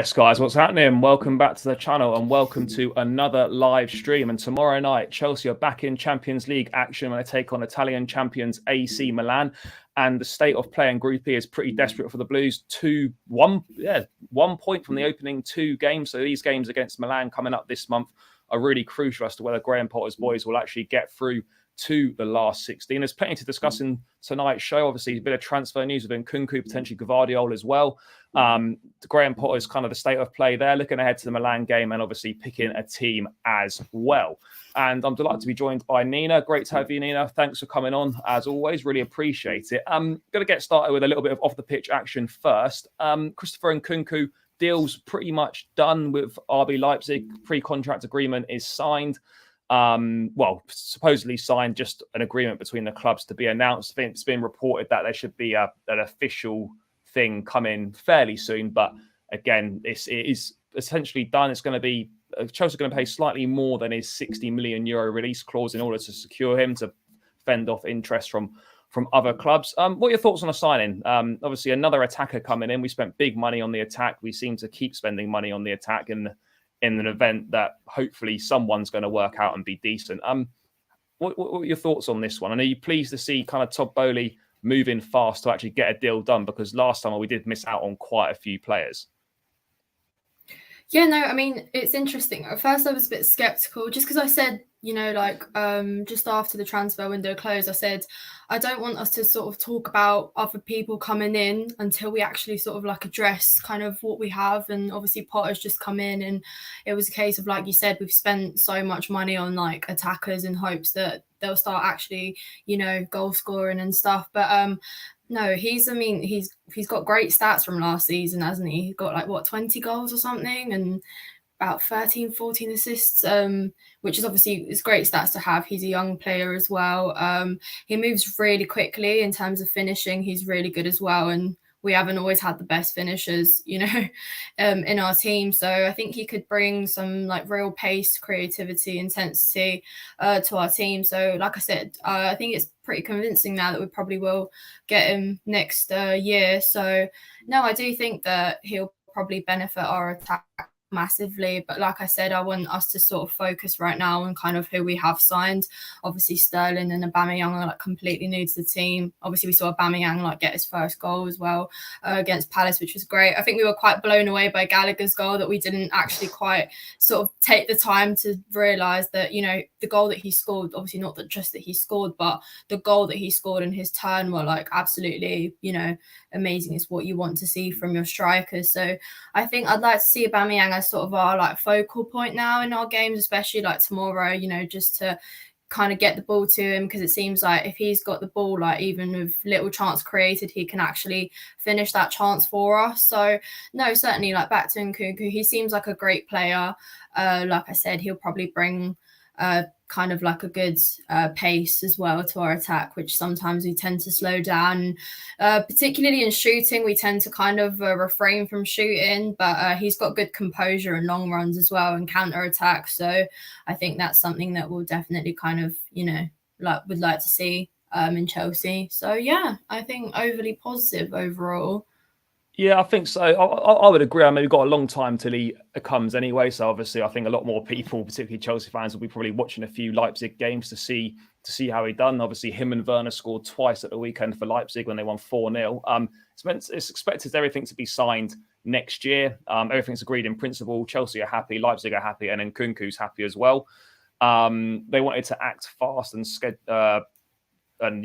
Yes, guys, what's happening? Welcome back to the channel and welcome to another live stream. And tomorrow night, Chelsea are back in Champions League action when they take on Italian champions AC Milan. And the state of play in Group E is pretty desperate for the Blues. 1 point from the opening two games. So these games against Milan coming up this month are really crucial as to whether Graham Potter's boys will actually get through to the last 16. There's plenty to discuss in tonight's show. Obviously, a bit of transfer news with Nkunku, potentially Gvardiol as well. Graham Potter's kind of the state of play there, looking ahead to the Milan game and obviously picking a team as well. And I'm delighted to be joined by Nina. Great to have you, Nina. Thanks for coming on, as always. Really appreciate it. I'm going to get started with a little bit of off-the-pitch action first. Christopher Nkunku, deal's pretty much done with RB Leipzig. Pre-contract agreement is signed. Supposedly signed, just an agreement between the clubs to be announced. It's been reported that there should be an official thing coming fairly soon. But again, it is essentially done. It's going to be Chelsea are going to pay slightly more than his €60 million release clause in order to secure him, to fend off interest from other clubs. What are your thoughts on a signing? Obviously, another attacker coming in. We spent big money on the attack. We seem to keep spending money on the attack in an event that hopefully someone's going to work out and be decent. What are your thoughts on this one? And are you pleased to see kind of Todd Boehly moving fast to actually get a deal done? Because last time we did miss out on quite a few players. Yeah, no, I mean, it's interesting. At first I was a bit skeptical just because I said, just after the transfer window closed, I said, I don't want us to sort of talk about other people coming in until we actually sort of like address kind of what we have. And obviously Potter's just come in and it was a case of, like you said, we've spent so much money on like attackers in hopes that they'll start actually, goal scoring and stuff. But no, he's got great stats from last season, hasn't he? He got 20 goals or something and about 13, 14 assists, which is obviously it's great stats to have. He's a young player as well. He moves really quickly in terms of finishing. He's really good as well. And we haven't always had the best finishers, in our team. So I think he could bring some like real pace, creativity, intensity to our team. So like I said, I think it's pretty convincing now that we probably will get him next year. So no, I do think that he'll probably benefit our attack massively, but like I said, I want us to sort of focus right now on kind of who we have signed. Obviously Sterling and Aubameyang are like completely new to the team. Obviously we saw Aubameyang like get his first goal as well against Palace, which was great. I think we were quite blown away by Gallagher's goal, that we didn't actually quite sort of take the time to realise that, the goal that he scored, obviously not that just that he scored, but the goal that he scored in his turn were like absolutely, amazing. It's what you want to see from your strikers. So I think I'd like to see Aubameyang as sort of our like focal point now in our games, especially like tomorrow, just to kind of get the ball to him, because it seems like if he's got the ball, like even with little chance created, he can actually finish that chance for us. So no, certainly like back to Nkunku, he seems like a great player. Like I said, he'll probably bring kind of like a good pace as well to our attack, which sometimes we tend to slow down. Particularly in shooting, we tend to kind of refrain from shooting, but he's got good composure and long runs as well and counter attack. So I think that's something that we'll definitely kind of, would like to see in Chelsea. So yeah, I think overly positive overall. Yeah, I think so. I would agree. I mean, we've got a long time till he comes anyway. So obviously, I think a lot more people, particularly Chelsea fans, will be probably watching a few Leipzig games to see how he done. Obviously, him and Werner scored twice at the weekend for Leipzig when they won 4-0. It's expected everything to be signed next year. Everything's agreed in principle. Chelsea are happy, Leipzig are happy, and then Nkunku's happy as well. They wanted to act fast and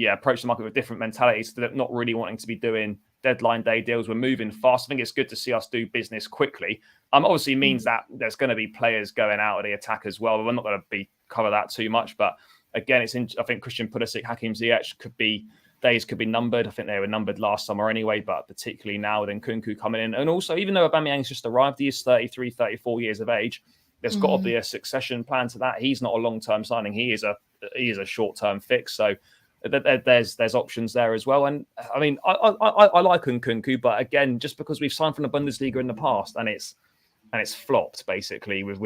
approach the market with different mentalities. So they're not really wanting to be doing deadline day deals. We're moving fast. I think it's good to see us do business quickly. Obviously means that there's going to be players going out of the attack as well. We're not going to cover that too much, but again, I think Christian Pulisic, Hakim Ziyech days could be numbered. I think they were numbered last summer anyway, but particularly now with Nkunku coming in. And also, even though Aubameyang's just arrived, he is 33, 34 years of age. There's got to be a succession plan to that. He's not a long-term signing. He is a short-term fix. So there's options there as well. And I mean, I like Nkunku, but again, just because we've signed from the Bundesliga in the past and it's flopped basically with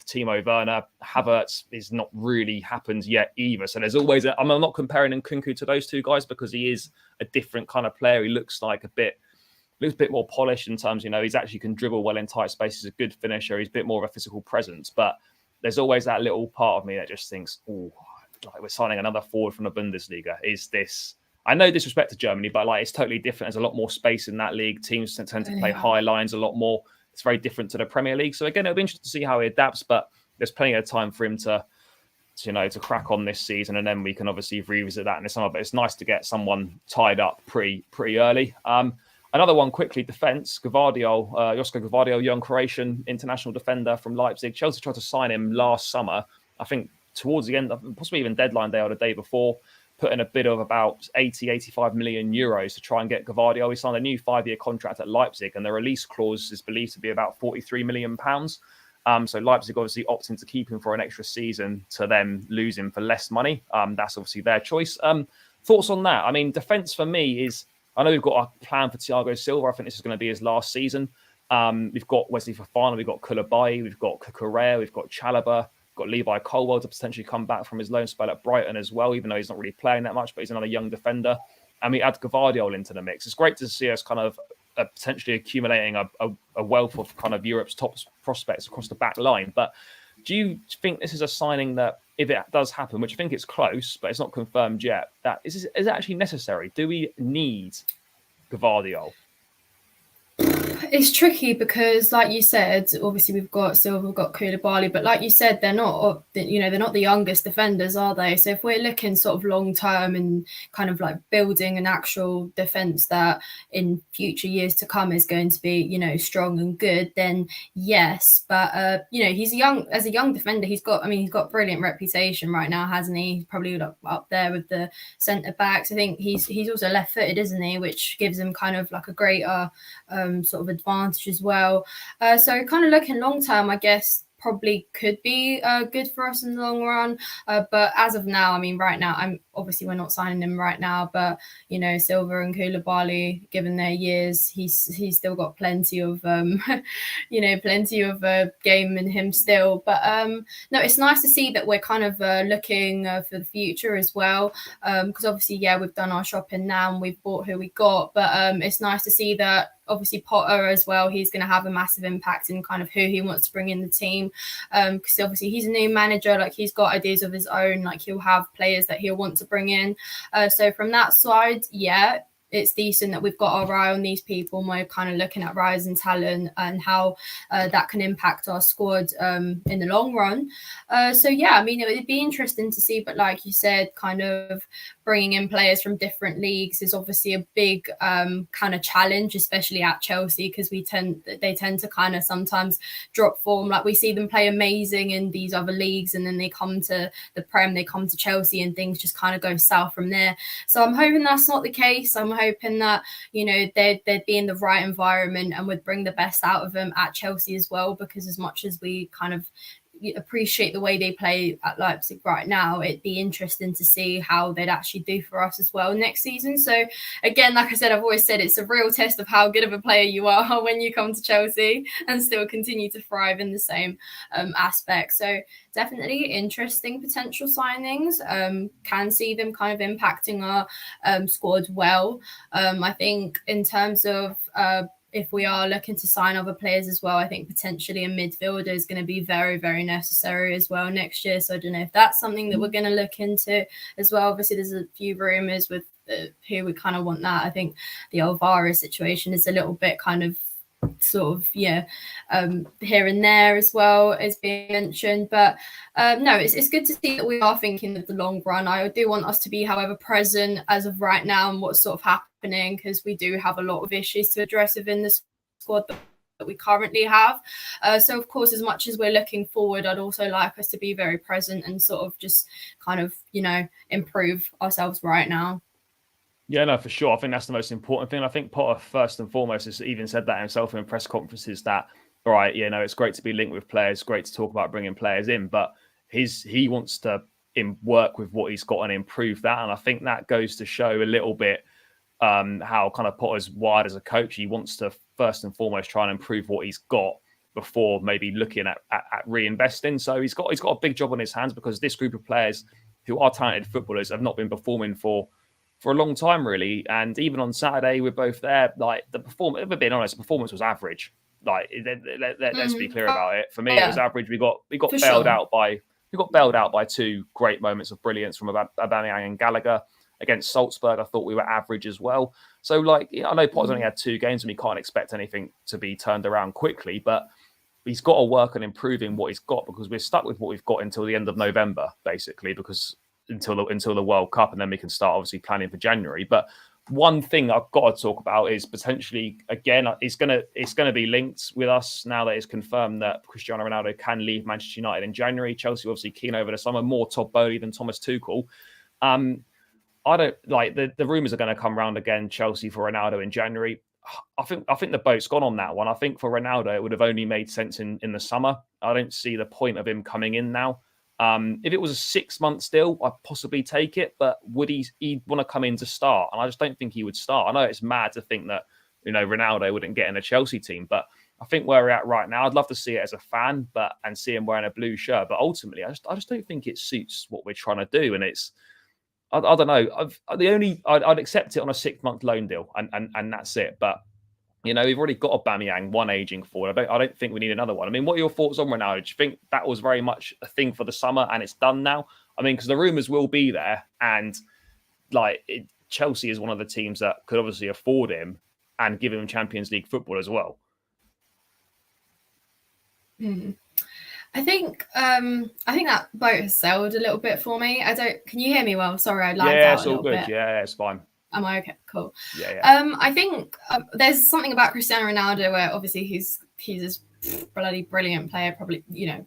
Timo Werner, Havertz is not really happened yet either. So there's always I'm not comparing Nkunku to those two guys because he is a different kind of player. He looks like a bit looks a bit more polished in terms, he's actually can dribble well in tight spaces, he's a good finisher, he's a bit more of a physical presence. But there's always that little part of me that just thinks, oh, like we're signing another forward from the Bundesliga. Is this? I know disrespect to Germany, but like it's totally different. There's a lot more space in that league. Teams tend to play high lines a lot more. It's very different to the Premier League. So again, it'll be interesting to see how he adapts. But there's plenty of time for him to crack on this season, and then we can obviously revisit that in the summer. But it's nice to get someone tied up pretty early. Another one quickly, defence. Josko Gvardiol, young Croatian international defender from Leipzig. Chelsea tried to sign him last summer. I think towards the end, possibly even deadline day or the day before, put in a bid of about 85 million euros to try and get Gvardiol. He signed a new 5-year contract at Leipzig, and the release clause is believed to be about 43 million pounds. So Leipzig obviously opting to keep him for an extra season to then lose him for less money. That's obviously their choice. Thoughts on that? I mean, defence for me is, I know we've got a plan for Thiago Silva. I think this is going to be his last season. We've got Wesley Fofana, we've got Koulibaly, we've got Cucurella, we've got Chalobah, got Levi Colwill to potentially come back from his loan spell at Brighton as well, even though he's not really playing that much, but he's another young defender. And we add Gvardiol into the mix. It's great to see us kind of potentially accumulating a wealth of kind of Europe's top prospects across the back line. But do you think this is a signing that, if it does happen, which I think it's close, but it's not confirmed yet, that is it actually necessary? Do we need Gvardiol? It's tricky because, like you said, obviously we've got Silva, we've got Koulibaly, but like you said, they're not the youngest defenders, are they? So if we're looking sort of long term and kind of like building an actual defense that in future years to come is going to be, strong and good, then yes. But he's as a young defender, he's got brilliant reputation right now, hasn't he? He's probably up there with the centre backs. I think he's also left footed, isn't he? Which gives him kind of like a greater sort of advantage as well. So kind of looking long term, I guess probably could be good for us in the long run. But as of now, right now, we're not signing him right now, but Silva and Koulibaly, given their years, he's still got plenty of game in him still. But no, it's nice to see that we're kind of looking for the future as well, because obviously, we've done our shopping now and we've bought who we got, but it's nice to see that obviously Potter as well, he's going to have a massive impact in kind of who he wants to bring in the team, because obviously he's a new manager, like he's got ideas of his own, like he'll have players that he'll want to bring in, so from that side, it's decent that we've got our eye on these people and we're kind of looking at rising talent and how that can impact our squad in the long run. It would be interesting to see, but like you said, kind of bringing in players from different leagues is obviously a big kind of challenge, especially at Chelsea, because they tend to kind of sometimes drop form. Like we see them play amazing in these other leagues and then they come to the Prem, they come to Chelsea and things just kind of go south from there. So I'm hoping that's not the case. I'm hoping that, they'd be in the right environment and would bring the best out of them at Chelsea as well, because as much as we kind of appreciate the way they play at Leipzig right now, it'd be interesting to see how they'd actually do for us as well next season. So again, like I said, I've always said it's a real test of how good of a player you are when you come to Chelsea and still continue to thrive in the same aspect. So definitely interesting potential signings. Can see them kind of impacting our squad well. I think in terms of if we are looking to sign other players as well, I think potentially a midfielder is going to be very, very necessary as well next year. So I don't know if that's something that we're going to look into as well. Obviously, there's a few rumours with who we kind of want that. I think the Alvaro situation is a little bit kind of sort of here and there as well as being mentioned, but no, it's good to see that we are thinking of the long run. I do want us to be, however, present as of right now and what's sort of happening, because we do have a lot of issues to address within the squad that we currently have. So of course, as much as we're looking forward, I'd also like us to be very present and sort of just kind of improve ourselves right now. Yeah, no, for sure. I think that's the most important thing. I think Potter, first and foremost, has even said that himself in press conferences that, all right, it's great to be linked with players, great to talk about bringing players in, but he wants to work with what he's got and improve that. And I think that goes to show a little bit how kind of Potter's wired as a coach. He wants to first and foremost try and improve what he's got before maybe looking at reinvesting. So he's got a big job on his hands, because this group of players who are talented footballers have not been performing for for a long time, really. And even on Saturday, we're both there. Like the performance, if we're being honest, the performance was average. Like let's be clear about it. For me, it was average. We got bailed out by two great moments of brilliance from Aubameyang and Gallagher. Against Salzburg, I thought we were average as well. So, like, I know Potter's only had 2 games and we can't expect anything to be turned around quickly, but he's got to work on improving what he's got, because we're stuck with what we've got until the end of November, basically, because until the World Cup, and then we can start obviously planning for January. But one thing I've got to talk about is potentially, again, it's gonna be linked with us now that it's confirmed that Cristiano Ronaldo can leave Manchester United in January. Chelsea obviously keen over the summer, more Todd Bowley than Thomas Tuchel. I don't like the rumours are going to come round again. Chelsea for Ronaldo in January. I think the boat's gone on that one. I think for Ronaldo, it would have only made sense in the summer. I don't see the point of him coming in now. If it was a 6-month deal, I'd possibly take it. But would he'd want to come in to start? And I just don't think he would start. I know it's mad to think that Ronaldo wouldn't get in a Chelsea team, but I think where we're at right now, I'd love to see it as a fan, and see him wearing a blue shirt. But ultimately, I just don't think it suits what we're trying to do, and it's. I don't know. I'd accept it on a 6-month loan deal, and that's it. But we've already got Aubameyang, one aging forward. I don't think we need another one. I mean, what are your thoughts on Ronaldo? Do you think that was very much a thing for the summer and it's done now? I mean, because the rumours will be there, and Chelsea is one of the teams that could obviously afford him and give him Champions League football as well. I think that boat has sailed a little bit for me. Can you hear me well? Sorry, I lagged out a little bit. Yeah, it's all good. Yeah, it's fine. Am I okay? Cool. Yeah. I think there's something about Cristiano Ronaldo where obviously he's a bloody brilliant player. Probably,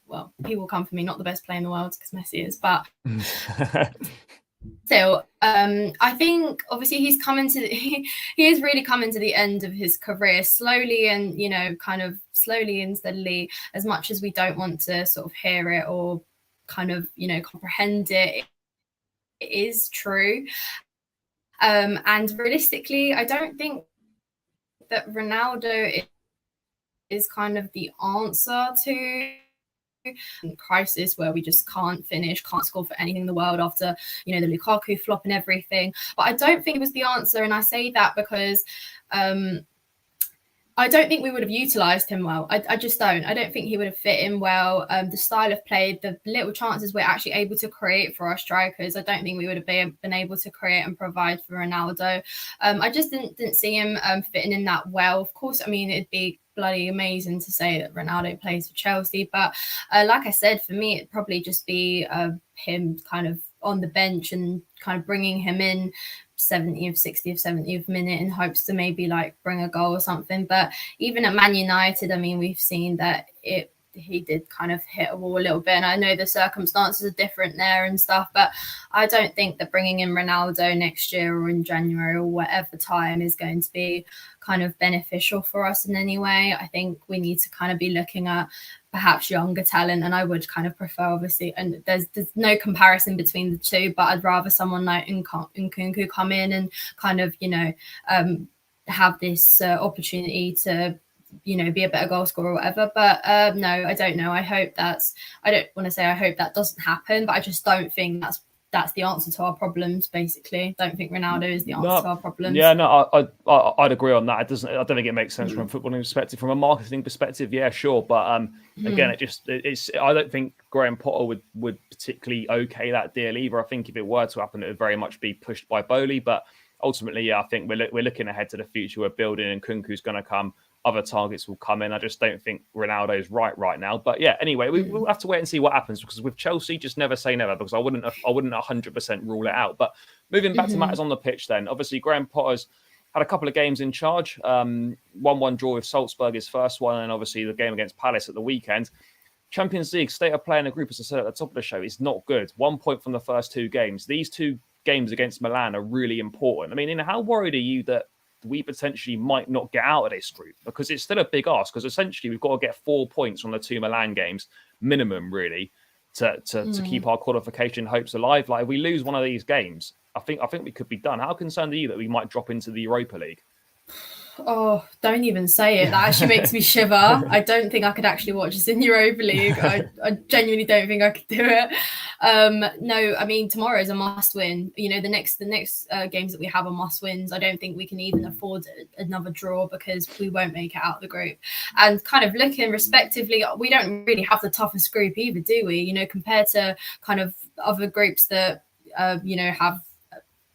well, he will come for me, not the best player in the world because Messi is, but still, I think obviously he is really coming to the end of his career slowly and kind of slowly and steadily. As much as we don't want to sort of hear it or kind of comprehend it, it is true. And realistically, I don't think that Ronaldo is kind of the answer to crisis where we just can't score for anything in the world after the Lukaku flop and everything. But I don't think it was the answer, and I say that because I don't think we would have utilised him well. I just don't. I don't think he would have fit in well. The style of play, the little chances we're actually able to create for our strikers, I don't think we would have been able to create and provide for Ronaldo. I just didn't see him fitting in that well. Of course, I mean, it'd be bloody amazing to say that Ronaldo plays for Chelsea, but like I said, for me, it'd probably just be him kind of on the bench and kind of bringing him in 70th, 60th, 70th minute in hopes to maybe bring a goal or something. But even at Man United, I mean, we've seen that he did kind of hit a wall a little bit, and I know the circumstances are different there and stuff, but I don't think that bringing in Ronaldo next year or in January or whatever time is going to be kind of beneficial for us in any way. I think we need to kind of be looking at perhaps younger talent, and I would kind of prefer, obviously, and there's no comparison between the two, but I'd rather someone like Nkunku come in and kind of have this opportunity to be a better goal scorer or whatever. But no, I don't know. I don't want to say I hope that doesn't happen, but I just don't think that's the answer to our problems, basically. Don't think Ronaldo is the answer to our problems. Yeah, no, I'd agree on that. I don't think it makes sense from a footballing perspective. From a marketing perspective, yeah, sure. But again, I don't think Graham Potter would particularly okay that deal either. I think if it were to happen, it would very much be pushed by Bowley. But ultimately, yeah, I think we're looking ahead to the future. We're building, and Nkunku's going to come. Other targets will come in. I just don't think Ronaldo's right now. But yeah, anyway, we'll have to wait and see what happens, because with Chelsea, just never say never, because I wouldn't 100% rule it out. But moving back to matters on the pitch then, obviously Graham Potter's had a couple of games in charge. 1-1 draw with Salzburg, his first one, and obviously the game against Palace at the weekend. Champions League, state of play in the group, as I said at the top of the show, is not good. 1 point from the first 2 games. These 2 games against Milan are really important. I mean, how worried are you that we potentially might not get out of this group? Because it's still a big ask, because essentially we've got to get 4 points from the 2 Milan games minimum, really, to keep our qualification hopes alive. Like, if we lose one of these games, I think we could be done. How concerned are you that we might drop into the Europa League? Oh, don't even say it. That actually makes me shiver. I don't think I could actually watch this in Europa League. I genuinely don't think I could do it. No, I mean, tomorrow is a must win. You know, the next games that we have are must wins. I don't think we can even afford another draw because we won't make it out of the group. And kind of looking respectively, we don't really have the toughest group either, do we? You know, compared to kind of other groups that, you know, have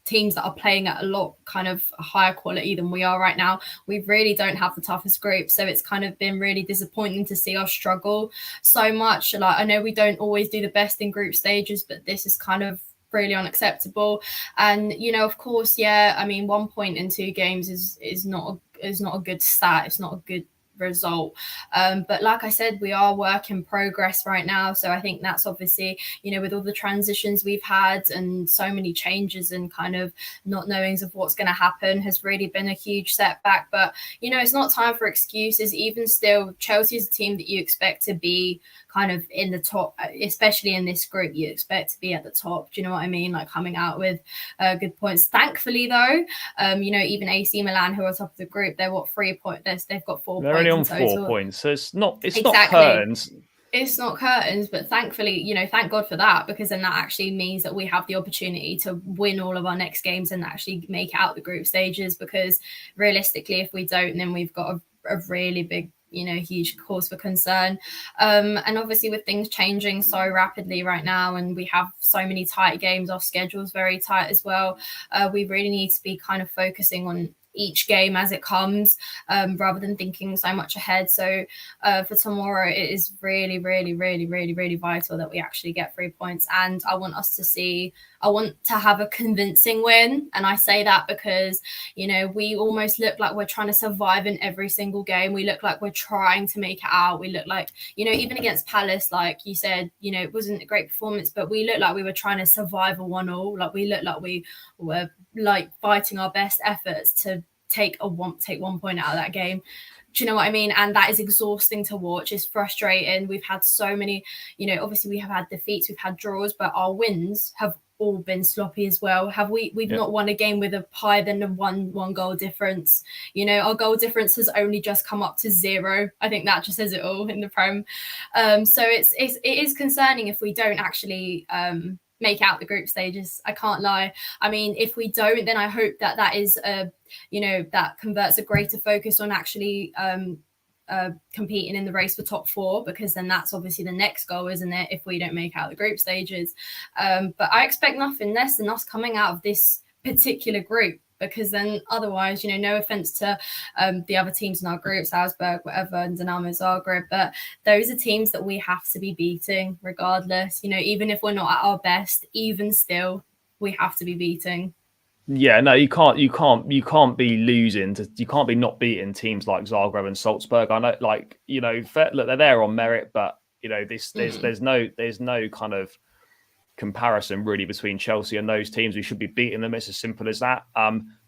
teams that are playing at a lot kind of higher quality than we are right now, we really don't have the toughest group. So it's kind of been really disappointing to see us struggle so much. Like, I know we don't always do the best in group stages, but this is kind of really unacceptable. And, you know, of course, yeah, I mean, 1 point in 2 games is not a good stat. It's not a good result. But like I said, we are work in progress right now. So I think that's obviously, you know, with all the transitions we've had and so many changes and kind of not knowings of what's going to happen has really been a huge setback. But, you know, it's not time for excuses. Even still, Chelsea is a team that you expect to be kind of in the top, especially in this group. You expect to be at the top. Do you know what I mean? Like coming out with good points. Thankfully, though, you know, even AC Milan, who are top of the group, they're 3 points. They've got 4 They're points only on in total. 4 points, so it's not Exactly. curtains. It's not curtains, but thankfully, you know, thank God for that, because then that actually means that we have the opportunity to win all of our next games and actually make out the group stages. Because realistically, if we don't, then we've got a really big, you know, huge cause for concern. And obviously with things changing so rapidly right now, and we have so many tight games, our schedule's very tight as well. We really need to be kind of focusing on each game as it comes, rather than thinking so much ahead. So for tomorrow, it is really, really, really, really, really vital that we actually get 3 points. And I want to have a convincing win. And I say that because, you know, we almost look like we're trying to survive in every single game. We look like we're trying to make it out. We look like, you know, even against Palace, like you said, you know, it wasn't a great performance, but we looked like we were trying to survive a 1-1. Like we looked like we were like fighting our best efforts to take 1 point out of that game. Do you know what I mean? And that is exhausting to watch. It's frustrating. We've had so many, you know, obviously we have had defeats, we've had draws, but our wins have all been sloppy as well. We've not won a game with a higher than a one goal difference. You know, our goal difference has only just come up to 0. I think that just says it all in the Prem. So it is concerning if we don't actually make out the group stages. I can't lie. I mean, if we don't, then I hope that is you know, that converts a greater focus on actually competing in the race for top 4, because then that's obviously the next goal, isn't it, if we don't make out the group stages. But I expect nothing less than us coming out of this particular group, because then otherwise, you know, no offense to the other teams in our group, Salzburg, whatever, and Dinamo Zagreb, but those are teams that we have to be beating regardless. You know, even if we're not at our best, even still, we have to be beating. Yeah, no, you can't be losing to, you can't be not beating teams like Zagreb and Salzburg. I know, like, you know, look, they're there on merit, but you know, there's no kind of comparison really between Chelsea and those teams. We should be beating them. It's as simple as that.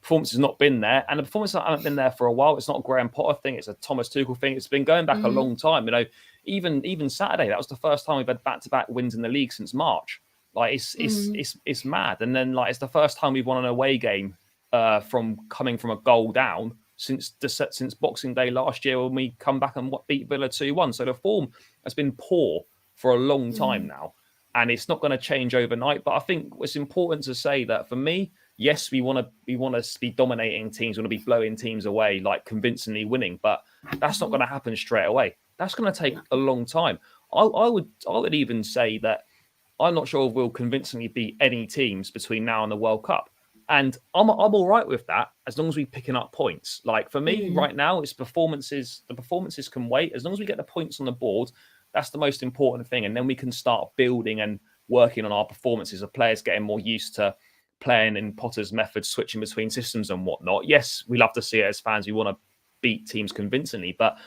Performance has not been there, and the performance haven't been there for a while. It's not a Graham Potter thing. It's a Thomas Tuchel thing. It's been going back a long time. You know, even Saturday, that was the first time we've had back-to-back wins in the league since March. Like it's mad. And then like it's the first time we've won an away game from coming from a goal down since Boxing Day last year, when we come back and beat Villa 2-1. So the form has been poor for a long time now, and it's not going to change overnight. But I think it's important to say that for me, yes, we want to be dominating teams, we want to be blowing teams away, like convincingly winning, but that's not going to happen straight away. That's going to take a long time. I would even say that I'm not sure if we'll convincingly beat any teams between now and the World Cup. And I'm all right with that, as long as we're picking up points. Like for me right now, it's performances. The performances can wait. As long as we get the points on the board, that's the most important thing. And then we can start building and working on our performances of players getting more used to playing in Potter's methods, switching between systems and whatnot. Yes, we love to see it as fans. We want to beat teams convincingly, but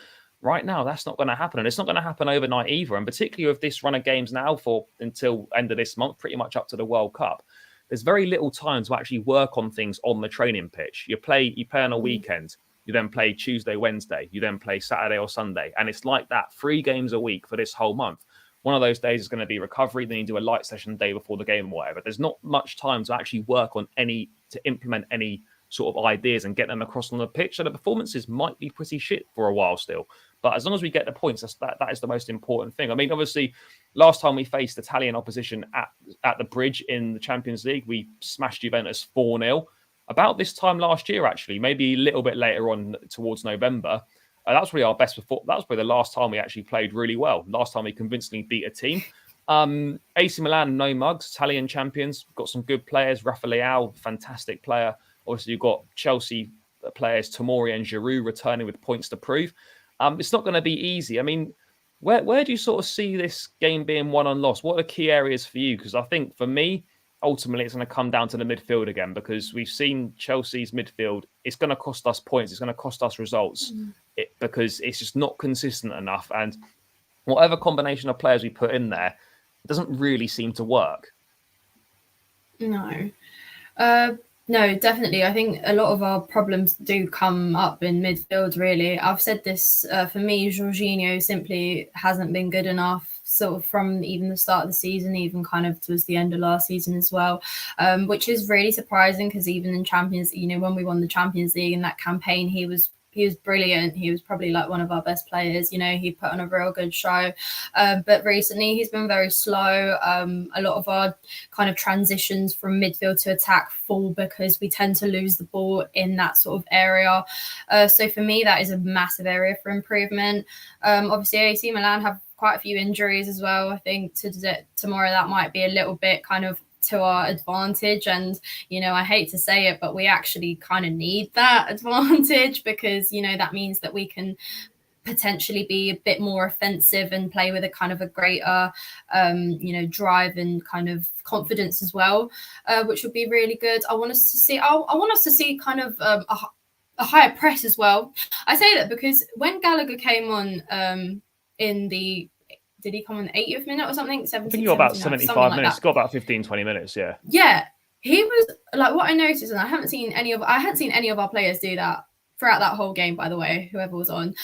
right now, that's not going to happen. And it's not going to happen overnight either. And particularly with this run of games now until end of this month, pretty much up to the World Cup, there's very little time to actually work on things on the training pitch. You play on a weekend, you then play Tuesday, Wednesday, you then play Saturday or Sunday. And it's like that, 3 games a week for this whole month. One of those days is going to be recovery. Then you do a light session the day before the game or whatever. There's not much time to actually work on to implement any sort of ideas and get them across on the pitch. So the performances might be pretty shit for a while still. But as long as we get the points, that is the most important thing. I mean, obviously, last time we faced Italian opposition at the Bridge in the Champions League, we smashed Juventus 4-0. About this time last year, actually, maybe a little bit later on towards November, that was probably our best before. That was probably the last time we actually played really well. Last time we convincingly beat a team. AC Milan, no mugs, Italian champions. Got some good players. Rafael, fantastic player. Obviously, you've got Chelsea players, Tomori and Giroud returning with points to prove. It's not going to be easy. I mean, where do you sort of see this game being won and lost? What are the key areas for you? Because I think for me, ultimately, it's going to come down to the midfield again, because we've seen Chelsea's midfield. It's going to cost us points. It's going to cost us results because it's just not consistent enough. And whatever combination of players we put in there, it doesn't really seem to work. No. No, definitely. I think a lot of our problems do come up in midfield, really. I've said this, for me, Jorginho simply hasn't been good enough, sort of from even the start of the season, even kind of towards the end of last season as well, which is really surprising, because even in Champions, when we won the Champions League in that campaign, he was brilliant. He was probably like one of our best players. He put on a real good show. But recently he's been very slow. A lot of our kind of transitions from midfield to attack fall because we tend to lose the ball in that sort of area. So for me, that is a massive area for improvement. Obviously, AC Milan have quite a few injuries as well. I think tomorrow that might be a little bit kind of to our advantage, and I hate to say it, but we actually kind of need that advantage, because that means that we can potentially be a bit more offensive and play with a kind of a greater drive and kind of confidence as well, which would be really good. I want us to see kind of a higher press as well. I say that because when Gallagher came on did he come on the 80th minute or something? 70, I think you got about 75 minutes. Like got about 15, 20 minutes, yeah. Yeah. He was like, what I noticed, and I hadn't seen any of our players do that throughout that whole game, by the way, whoever was on.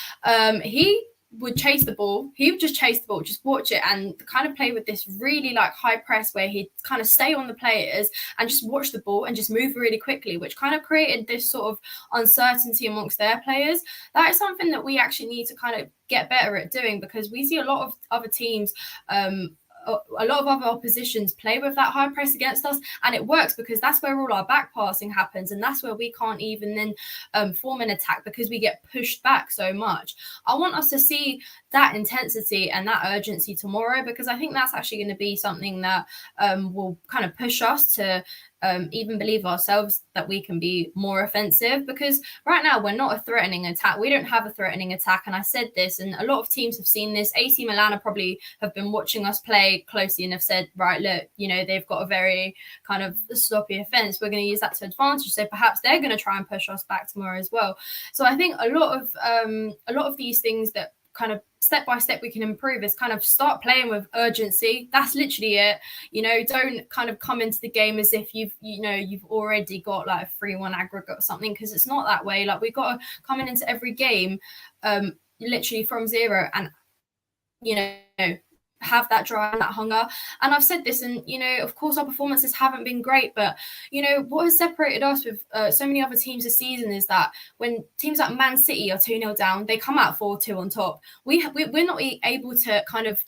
He would chase the ball. He would just chase the ball, just watch it, and kind of play with this really like high press where he'd kind of stay on the players and just watch the ball and just move really quickly, which kind of created this sort of uncertainty amongst their players. That is something that we actually need to kind of get better at doing, because we see a lot of other teams, a lot of other oppositions play with that high press against us, and it works because that's where all our back passing happens, and that's where we can't even then form an attack because we get pushed back so much. I want us to see that intensity and that urgency tomorrow, because I think that's actually going to be something that will kind of push us to even believe ourselves that we can be more offensive, because right now we're not a threatening attack. We don't have a threatening attack. And I said this, and a lot of teams have seen this. AC Milan probably have been watching us play closely and have said, right, look, they've got a very kind of sloppy offense. We're going to use that to advantage. So perhaps they're going to try and push us back tomorrow as well. So I think a lot of these things that kind of step by step we can improve is kind of start playing with urgency. That's literally it. Don't kind of come into the game as if you've already got like a 3-1 aggregate or something, because it's not that way. Like, we've got to come into every game literally from zero and have that drive and that hunger. And I've said this, and of course our performances haven't been great, but what has separated us with so many other teams this season is that when teams like Man City are 2-0 down, they come out 4-2 on top. We're not able to kind of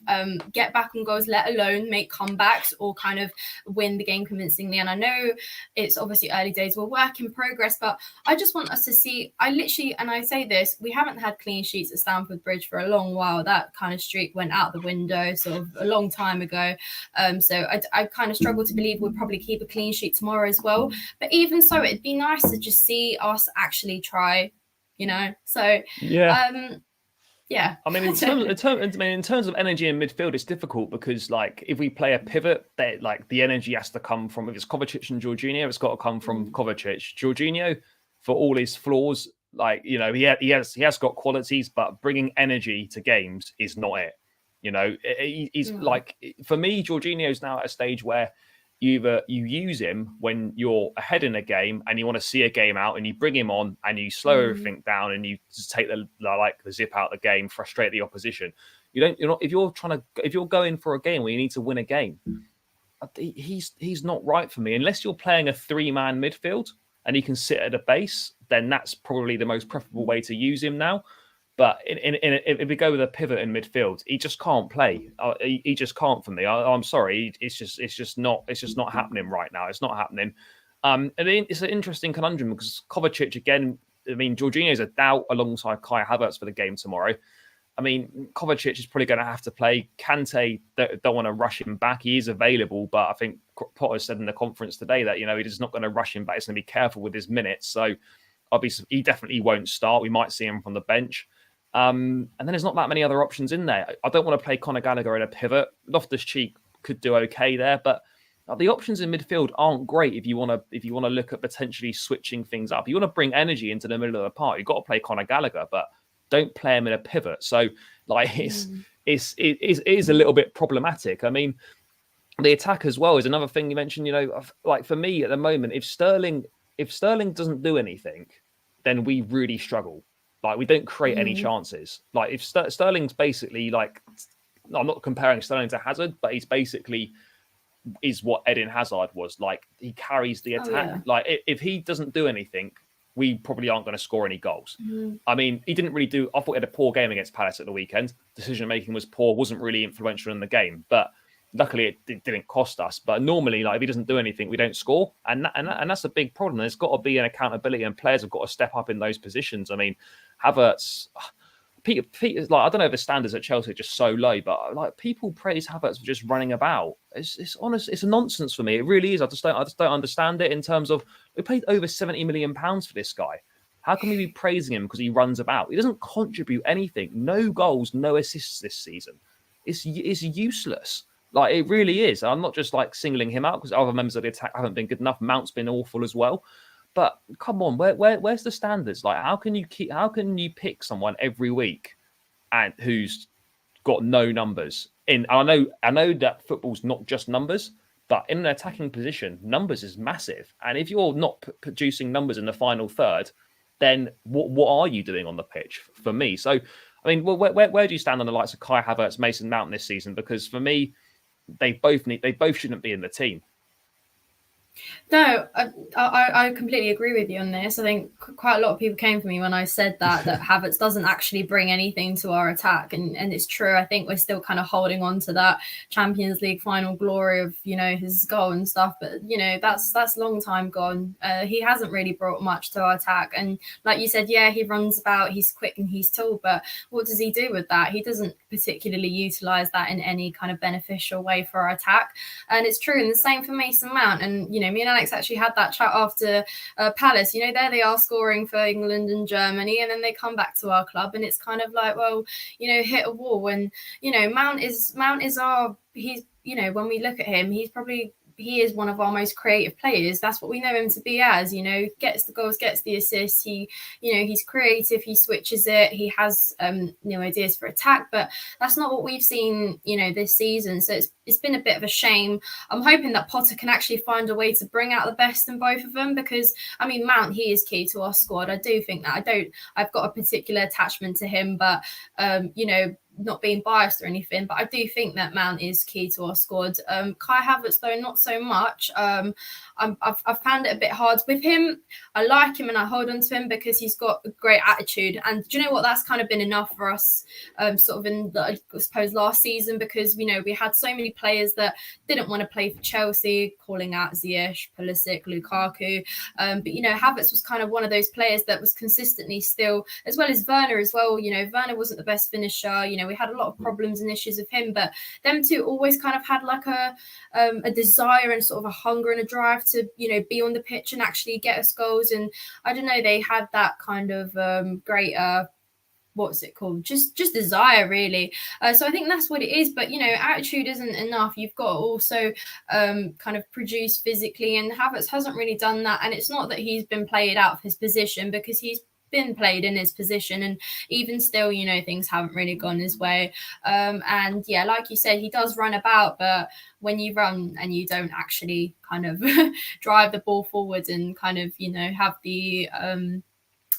get back on goals, let alone make comebacks or kind of win the game convincingly. And I know it's obviously early days, we're work in progress, but I just want us to see, and I say this, we haven't had clean sheets at Stamford Bridge for a long while. That kind of streak went out the window sort of a long time ago. So I kind of struggle to believe we'll probably keep a clean sheet tomorrow as well. But even so, it'd be nice to just see us actually try, So yeah. Yeah. I mean, in terms of energy in midfield, it's difficult because, like, if we play a pivot, the energy has to come from, if it's Kovacic and Jorginho, it's got to come from Kovacic. Jorginho, for all his flaws, he has got qualities, but bringing energy to games is not it. He's like, for me, Jorginho's now at a stage where you use him when you're ahead in a game and you want to see a game out, and you bring him on and you slow everything down and you just take the zip out of the game, frustrate the opposition. If you're going for a game where you need to win a game, he's not right for me unless you're playing a 3-man midfield. and he can sit at the base, then that's probably the most preferable way to use him now. But if we go with a pivot in midfield, he just can't play. He just can't for me. I'm sorry. It's just not happening right now. It's not happening. And it's an interesting conundrum because Kovacic again. I mean, Jorginho's a doubt alongside Kai Havertz for the game tomorrow. I mean, Kovacic is probably going to have to play. Kante don't want to rush him back. He is available, but I think Potter said in the conference today that he's not going to rush him back. He's going to be careful with his minutes. So he definitely won't start. We might see him from the bench. And then there's not that many other options in there. I don't want to play Conor Gallagher in a pivot. Loftus-Cheek could do okay there, but the options in midfield aren't great if you want to look at potentially switching things up. You want to bring energy into the middle of the park. You've got to play Conor Gallagher, but don't play him in a pivot. So it is a little bit problematic. I mean, the attack as well is another thing you mentioned. For me at the moment, if Sterling doesn't do anything, then we really struggle. We don't create any chances. If Sterling's basically I'm not comparing Sterling to Hazard, but he's basically is what Eden Hazard was. He carries the attack. If he doesn't do anything, we probably aren't going to score any goals. I mean, he didn't really do. I thought he had a poor game against Palace at the weekend. Decision making was poor. Wasn't really influential in the game, but luckily it didn't cost us. But normally, if he doesn't do anything, we don't score, and that's a big problem. There's got to be an accountability, and players have got to step up in those positions. I mean, Havertz, Peter, I don't know if the standards at Chelsea are just so low, but people praise Havertz for just running about. It's honest, it's a nonsense for me. It really is. I just don't understand it in terms of we paid over £70 million for this guy. How can we be praising him because he runs about? He doesn't contribute anything. No goals, no assists this season. It's useless. It really is. I'm not just singling him out because other members of the attack haven't been good enough. Mount's been awful as well. But come on, where's the standards? How can you pick someone every week and who's got no numbers? I know that football's not just numbers, but in an attacking position, numbers is massive. And if you're not producing numbers in the final third, then what are you doing on the pitch for me? So, I mean, where do you stand on the likes of Kai Havertz, Mason Mount this season? Because for me, they both shouldn't be in the team. No, I completely agree with you on this. I think quite a lot of people came for me when I said that Havertz doesn't actually bring anything to our attack, and it's true. I think we're still kind of holding on to that Champions League final glory of his goal and stuff, but that's a long time gone. He hasn't really brought much to our attack, and like you said, yeah, he runs about, he's quick and he's tall, but what does he do with that? He doesn't particularly utilize that in any kind of beneficial way for our attack, and it's true. And the same for Mason Mount, and me and Alex actually had that chat after Palace. There they are scoring for England and Germany, and then they come back to our club, and it's kind of hit a wall. And Mount is our, he's when we look at him, he is one of our most creative players. That's what we know him to be as, gets the goals, gets the assists. He's creative. He switches it. He has new ideas for attack, but that's not what we've seen, this season. So it's been a bit of a shame. I'm hoping that Potter can actually find a way to bring out the best in both of them, because I mean, Mount, he is key to our squad. I do think that. I've got a particular attachment to him, but not being biased or anything, but I do think that Mount is key to our squad. Kai Havertz, though, not so much. I've found it a bit hard with him. I like him and I hold on to him because he's got a great attitude. And do you know what? That's kind of been enough for us, sort of in I suppose last season, because we had so many players that didn't want to play for Chelsea, calling out Ziyech, Pulisic, Lukaku. But Havertz was kind of one of those players that was consistently still, as well as Werner as well. Werner wasn't the best finisher. We had a lot of problems and issues with him, but them two always kind of had a desire and sort of a hunger and a drive to be on the pitch and actually get us goals. And I don't know, they had that kind of great what's it called, just desire, really. So I think that's what it is. But attitude isn't enough. You've got to also kind of produce physically, and Havertz hasn't really done that. And it's not that he's been played out of his position, because he's been played in his position, and even still things haven't really gone his way. And yeah, like you said, he does run about, but when you run and you don't actually kind of drive the ball forward and kind of have the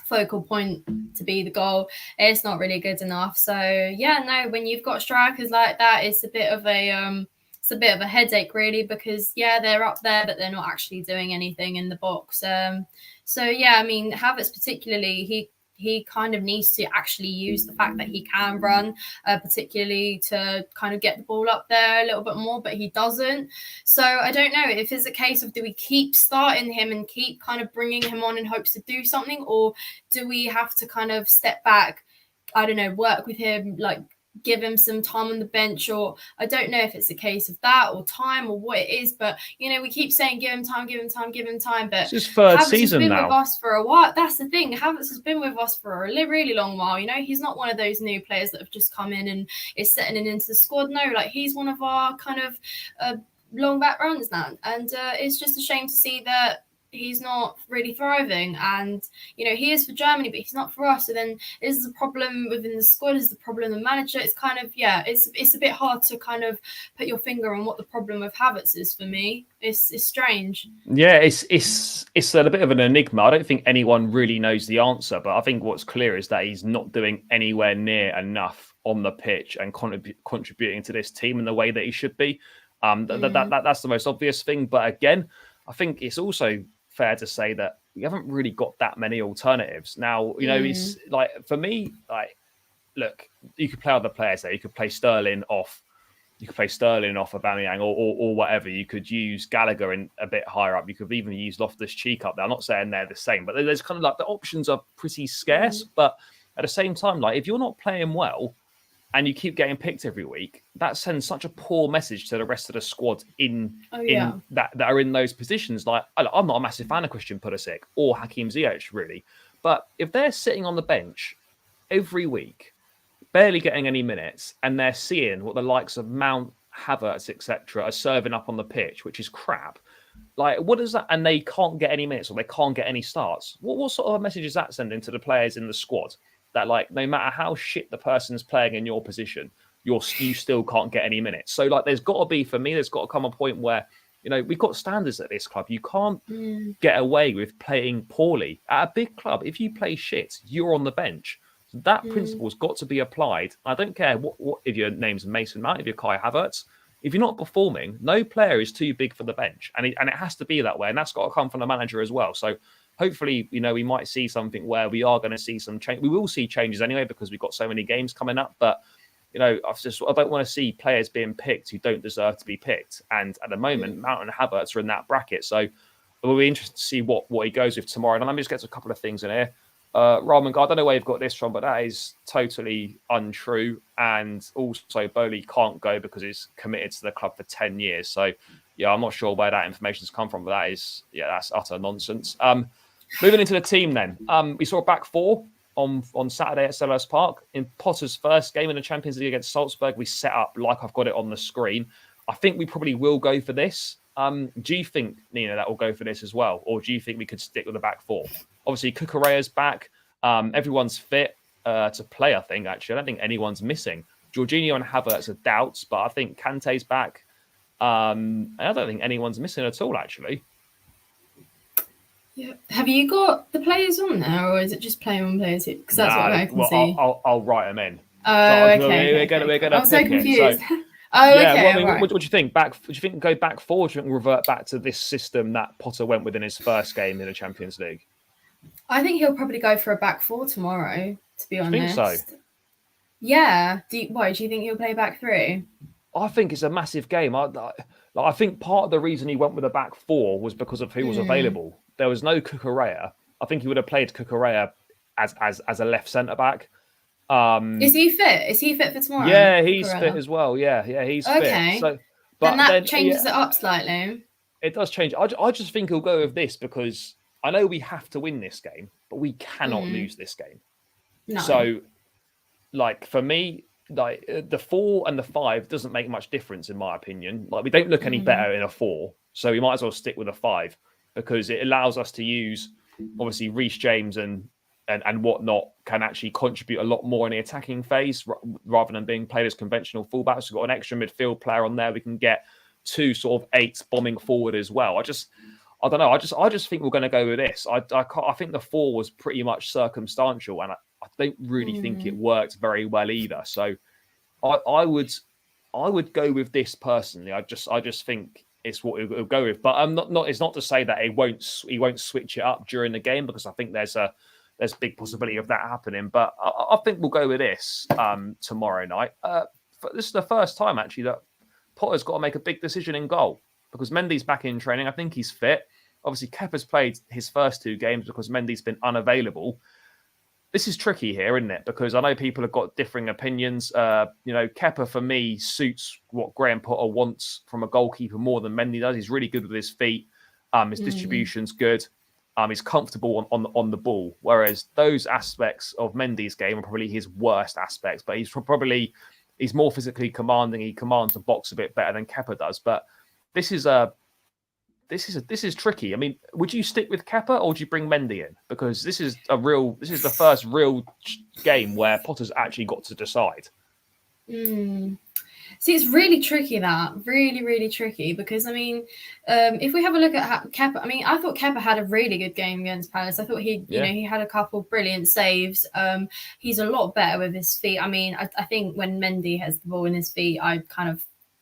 focal point to be the goal, it's not really good enough. So yeah, no, when you've got strikers like that, it's a bit of a it's a bit of a headache, really, because they're up there, but they're not actually doing anything in the box. So I mean, Havertz particularly, he kind of needs to actually use the fact that he can run, particularly to kind of get the ball up there a little bit more, but he doesn't. So I don't know if it's a case of, do we keep starting him and keep kind of bringing him on in hopes to do something, or do we have to kind of step back, I don't know, work with him, like give him some time on the bench? Or I don't know if it's a case of that or time or what it is, but we keep saying give him time, but it's his third Havertz season has been now with us for a while. That's the thing, Havertz has been with us for a really long while. He's not one of those new players that have just come in and is settling into the squad. No, like, he's one of our kind of long back runners now, and it's just a shame to see that he's not really thriving. And he is for Germany, but he's not for us. So then, is the problem within the squad? Is the problem the manager? It's kind of it's a bit hard to kind of put your finger on what the problem with Havertz is. For me, it's strange. Yeah, it's a bit of an enigma. I don't think anyone really knows the answer, but I think what's clear is that he's not doing anywhere near enough on the pitch and contributing to this team in the way that he should be. That's the most obvious thing. But again, I think it's also fair to say that we haven't really got that many alternatives. Now, it's like, for me, like, look, you could play other players there. You could play Sterling off. You could play Sterling off Aubameyang or whatever. You could use Gallagher in a bit higher up. You could even use Loftus-Cheek up there. I'm not saying they're the same, but there's kind of like, the options are pretty scarce. But at the same time, like, if you're not playing well and you keep getting picked every week, that sends such a poor message to the rest of the squad in that are in those positions. Like, I'm not a massive fan of Christian Pulisic or Hakim Ziyech, really. But if they're sitting on the bench every week, barely getting any minutes, and they're seeing what the likes of Mount, Havertz, etc. are serving up on the pitch, which is crap, like, what is that? And they can't get any minutes, or they can't get any starts. What sort of a message is that sending to the players in the squad? That, like, no matter how shit the person's playing in your position, you still can't get any minutes. So, like, there's got to be, for me, there's got to come a point where, we've got standards at this club. You can't get away with playing poorly. At a big club, if you play shit, you're on the bench. So that principle's got to be applied. I don't care what if your name's Mason Mount, if you're Kai Havertz. If you're not performing, no player is too big for the bench. And it has to be that way. And that's got to come from the manager as well. So, hopefully, we might see something where we are going to see some change. We will see changes anyway, because we've got so many games coming up. But, I don't want to see players being picked who don't deserve to be picked. And at the moment, Mount and Havertz are in that bracket. So it will be interesting to see what he goes with tomorrow. And let me just get to a couple of things in here. Raman, I don't know where you've got this from, but that is totally untrue. And also, Bowley can't go because he's committed to the club for 10 years. So, yeah, I'm not sure where that information's come from, but that's utter nonsense. Moving into the team then. We saw a back four on Saturday at Selhurst Park. In Potter's first game in the Champions League against Salzburg, we set up like I've got it on the screen. I think we probably will go for this. Do you think, Nina, that will go for this as well? Or do you think we could stick with the back four? Obviously, Cucurella's back. Everyone's fit to play, I think, actually. I don't think anyone's missing. Jorginho and Havertz are doubts, but I think Kante's back. I don't think anyone's missing at all, actually. Yeah. Have you got the players on there, or is it just playing on players? Because that's what I can see. I'll write them in. Oh, okay. We're gonna I'm so confused. So, okay. right. What do you think? Do you think go back forward? Do you think revert back to this system that Potter went with in his first game in the Champions League? I think he'll probably go for a back four tomorrow, to be honest. Think so? Yeah. Do you think he'll play back three? I think it's a massive game. I think part of the reason he went with a back four was because of who was available. There was no Cucurella. I think he would have played Cucurella as a left centre back. Is he fit? Is he fit for tomorrow? Yeah, he's fit as well. Yeah, he's fit. So, but then that changes it up slightly. It does change. I just think he'll go with this because I know we have to win this game, but we cannot lose this game. No. So, like, for me, like, the 4 and the 5 doesn't make much difference in my opinion. Like, we don't look any better in a 4, so we might as well stick with a 5 because it allows us to use, obviously, Reece James and whatnot can actually contribute a lot more in the attacking phase rather than being played as conventional fullbacks. We've got an extra midfield player on there. We can get 2 sort of 8s bombing forward as well. I don't know. I just think we're going to go with this. I think the 4 was pretty much circumstantial, and I don't really think it worked very well either. So I would I would go with this personally. I just think it's what he'll go with. But I'm not. It's not to say that he won't switch it up during the game, because I think there's a big possibility of that happening. But I think we'll go with this tomorrow night. This is the first time actually that Potter's got to make a big decision in goal, because Mendy's back in training. I think he's fit. Obviously, Kepa's played his first 2 games because Mendy's been unavailable. This is tricky here, isn't it? Because I know people have got differing opinions. Kepa, for me, suits what Graham Potter wants from a goalkeeper more than Mendy does. He's really good with his feet. His distribution's good. He's comfortable on the ball. Whereas those aspects of Mendy's game are probably his worst aspects. But he's more physically commanding. He commands the box a bit better than Kepa does. But this is tricky. I mean, would you stick with Kepa or would you bring Mendy in? Because this is the first real game where Potter's actually got to decide. See, it's really tricky, that really, really tricky, because I mean, if we have a look at Kepa, I mean, I thought Kepa had a really good game against Palace. I thought he had a couple brilliant saves. He's a lot better with his feet. I mean, I think when Mendy has the ball in his feet,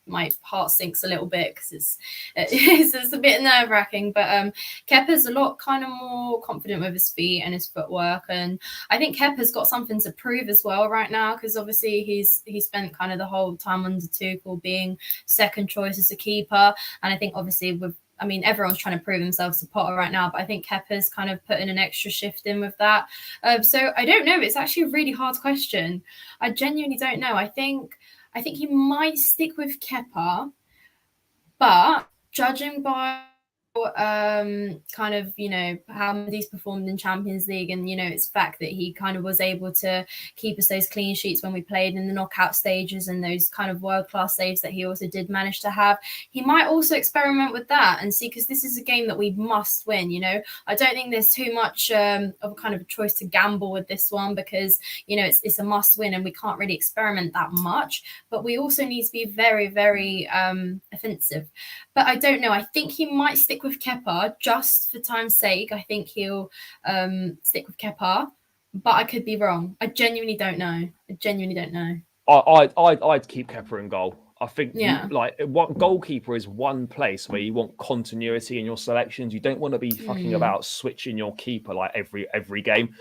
my heart sinks a little bit, because it's a bit nerve-wracking. But Kepa's a lot kind of more confident with his feet and his footwork, and I think Kepa's got something to prove as well right now, because obviously he spent kind of the whole time under Tuchel being second choice as a keeper, and I think obviously everyone's trying to prove themselves to Potter right now, but I think Kepa's kind of putting an extra shift in with that. So I don't know. It's actually a really hard question. I genuinely don't know. I think he might stick with Kepa, but judging by kind of, how Mendy's performed in Champions League, and, it's fact that he kind of was able to keep us those clean sheets when we played in the knockout stages, and those kind of world-class saves that he also did manage to have. He might also experiment with that and see, because this is a game that we must win, I don't think there's too much of a kind of a choice to gamble with this one, because, it's a must win and we can't really experiment that much, but we also need to be very, very offensive. But I don't know. I think he might stick with Kepa just for time's sake. I think he'll stick with Kepa, but I could be wrong. I genuinely don't know. I'd keep Kepa in goal. I think what goalkeeper is one place where you want continuity in your selections. You don't want to be fucking about switching your keeper like every game,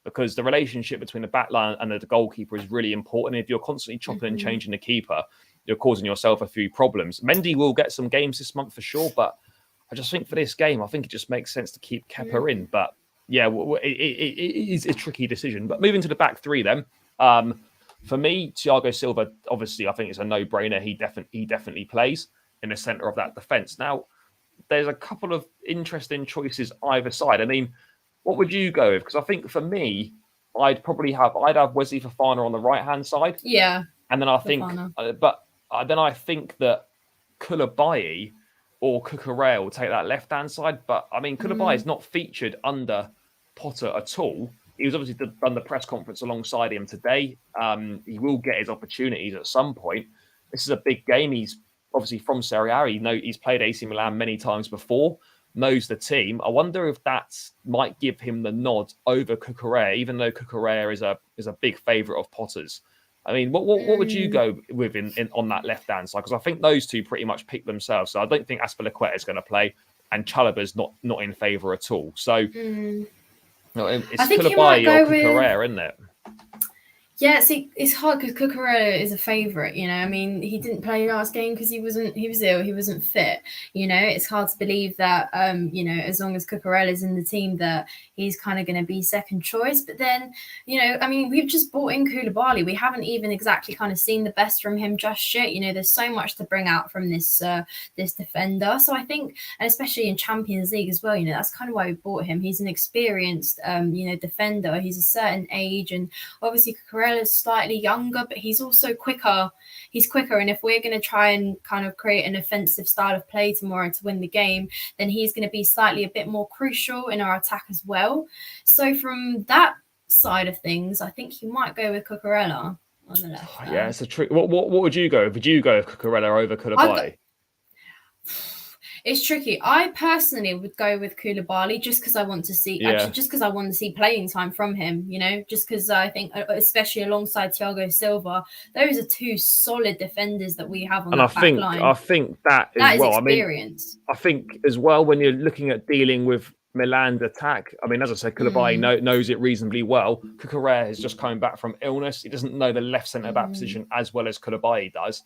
because the relationship between the back line and the goalkeeper is really important. If you're constantly chopping and changing the keeper, you're causing yourself a few problems. Mendy will get some games this month for sure, but I just think for this game, I think it just makes sense to keep Kepa in. But yeah, it is a tricky decision. But moving to the back 3 then, for me, Thiago Silva, obviously, I think it's a no-brainer. He definitely plays in the centre of that defence. Now, there's a couple of interesting choices either side. I mean, what would you go with? Because I think for me, I'd have Wesley Fofana on the right-hand side. Yeah. And then I think, then I think that Koulibaly or Cucurella will take that left-hand side. But, I mean, Koulibaly is not featured under Potter at all. He was obviously done the press conference alongside him today. He will get his opportunities at some point. This is a big game. He's obviously from Serie A. He's played AC Milan many times before, knows the team. I wonder if that might give him the nod over Cucurella, even though Cucurella is a big favourite of Potter's. I mean, what would you go with in on that left-hand side? Because I think those two pretty much pick themselves. So I don't think Azpilicueta is going to play, and Chalobah's not in favour at all. So it's Koulibaly or Cucurella, isn't it? Yeah, see, it's hard because Cucurella is a favourite, I mean, he didn't play last game because he was ill, he wasn't fit, It's hard to believe that, as long as Cucurella's in the team, that he's kind of going to be second choice. But then, I mean, we've just brought in Koulibaly. We haven't even exactly kind of seen the best from him just yet. There's so much to bring out from this defender. So I think, and especially in Champions League as well, that's kind of why we bought him. He's an experienced, defender. He's a certain age, and obviously Cucurella is slightly younger, but he's also quicker. He's quicker, and if we're going to try and kind of create an offensive style of play tomorrow to win the game, then he's going to be slightly a bit more crucial in our attack as well. So from that side of things, I think you might go with Cucurella on the left. Yeah, it's a trick. What would you go? Would you go with Cucurella over Koulibaly? It's tricky. I personally would go with Koulibaly just because I want to see, just because I want to see playing time from him, just because I think, especially alongside Thiago Silva, those are two solid defenders that we have on that back line. I think that as well. Experience. I think as well, when you're looking at dealing with Milan's attack, I mean, as I said, Koulibaly knows it reasonably well. Cucurella is just coming back from illness. He doesn't know the left centre-back position as well as Koulibaly does.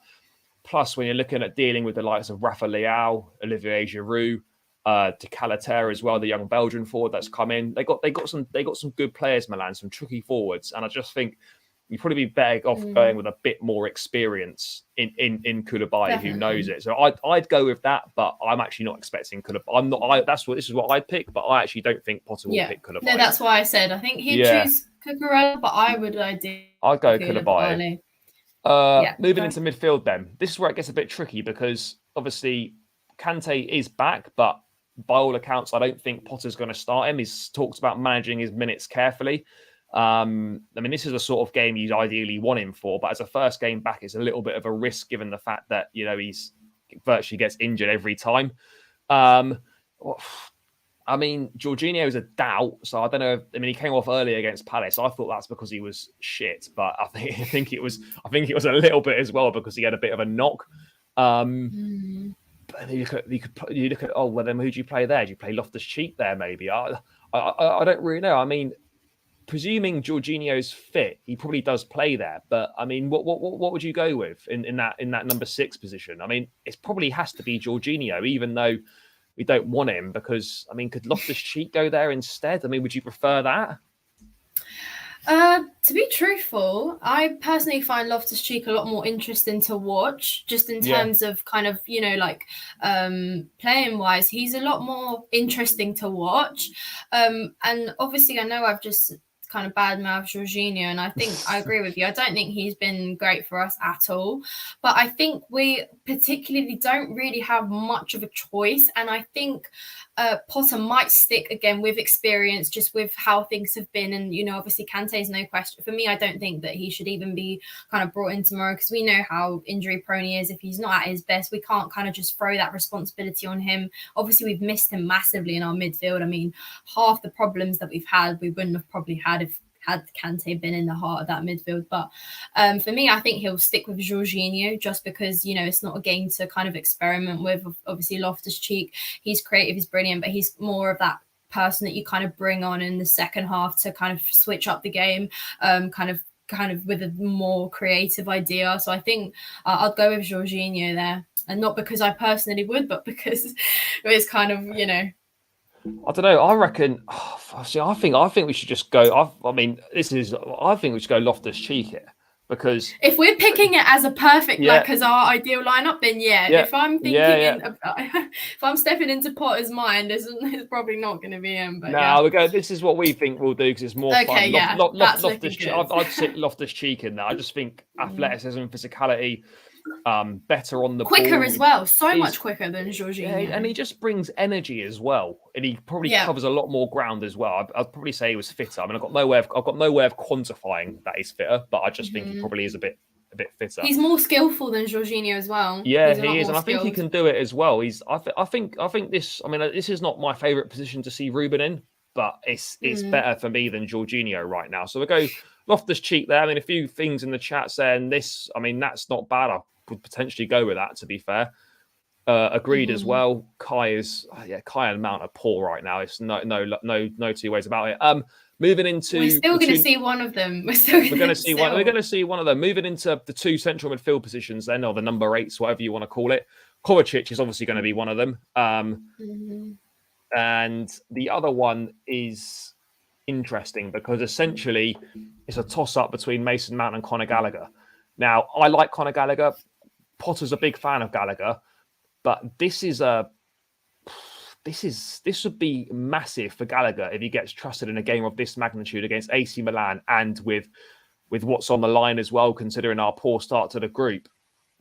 Plus, when you're looking at dealing with the likes of Rafa Leão, Olivier Giroud, De Calater as well, the young Belgian forward that's come in, they got some good players, Milan, some tricky forwards, and I just think you'd probably be better off going with a bit more experience in Koulibaly, who knows it. So I'd go with that, but I'm actually not expecting Koulibaly. This is what I'd pick, but I actually don't think Potter will pick Koulibaly. No, that's why I said I think he'd choose Cucurella, but I'd go Koulibaly. Moving into midfield then. This is where it gets a bit tricky because obviously Kante is back, but by all accounts, I don't think Potter's going to start him. He's talked about managing his minutes carefully. I mean, this is the sort of game you'd ideally want him for, but as a first game back, it's a little bit of a risk given the fact that, he's virtually gets injured every time. I mean, Jorginho's a doubt, so I don't know. He came off early against Palace. I thought that's because he was shit, but I think it was a little bit as well because he had a bit of a knock. But you look at well, then who do you play there? Do you play Loftus-Cheek there? Maybe I don't really know. I mean, presuming Jorginho's fit, he probably does play there. But I mean, what would you go with in that number 6 position? I mean, it probably has to be Jorginho, even though we don't want him, because I mean, could Loftus-Cheek go there instead? I mean, would you prefer that? To be truthful, I personally find Loftus-Cheek a lot more interesting to watch, just in terms of kind of, playing wise, he's a lot more interesting to watch. And obviously I know I've just kind of badmouth Jorginho, and I think I agree with you. I don't think he's been great for us at all, but I think we particularly don't really have much of a choice, and I think Potter might stick again with experience, just with how things have been. And obviously Kante's no question for me. I don't think that he should even be kind of brought in tomorrow, because we know how injury prone he is. If he's not at his best, we can't kind of just throw that responsibility on him. Obviously we've missed him massively in our midfield. I mean, half the problems that we've had we wouldn't have probably had if had Kante been in the heart of that midfield. But for me, I think he'll stick with Jorginho, just because it's not a game to kind of experiment with. Obviously Loftus-Cheek, he's creative, he's brilliant, but he's more of that person that you kind of bring on in the second half to kind of switch up the game, kind of with a more creative idea. So I think I'll go with Jorginho there, and not because I personally would, but because it's kind of I don't know. I reckon. I think we should just go. I think we should go Loftus-Cheek here, because if we're picking it as a perfect as our ideal lineup, then If I'm thinking if I'm stepping into Potter's mind, it's probably not going to be him. But we go. This is what we think we'll do because it's more fun. Loftus-Cheek. I'd sit Loftus-Cheek in there. I just think athleticism, physicality. Better on the quicker ball. As well, much quicker than Jorginho, and he just brings energy as well, and he probably covers a lot more ground as well. I'd probably say he was fitter. I mean, I've got no way of quantifying that he's fitter, but I just think he probably is a bit fitter. He's more skillful than Jorginho as well. Yeah, he is, and I think he can do it as well. I think this. I mean, this is not my favourite position to see Ruben in, but it's better for me than Jorginho right now. So we go Loftus-Cheek there. I mean, a few things in the chat saying this. I mean, that's not bad. I would potentially go with that, to be fair. Agreed as well. Kai and Mount are poor right now. It's no two ways about it. Moving into, we're still going to see one of them. We're going to see one. We're going to see one of them. Moving into the 2 central midfield positions, then, or the number 8s, whatever you want to call it. Kovacic is obviously going to be one of them. And the other one is interesting because essentially it's a toss-up between Mason Mount and Conor Gallagher. Now, I like Conor Gallagher. Potter's a big fan of Gallagher, but this would be massive for Gallagher if he gets trusted in a game of this magnitude against AC Milan, and with what's on the line as well, considering our poor start to the group.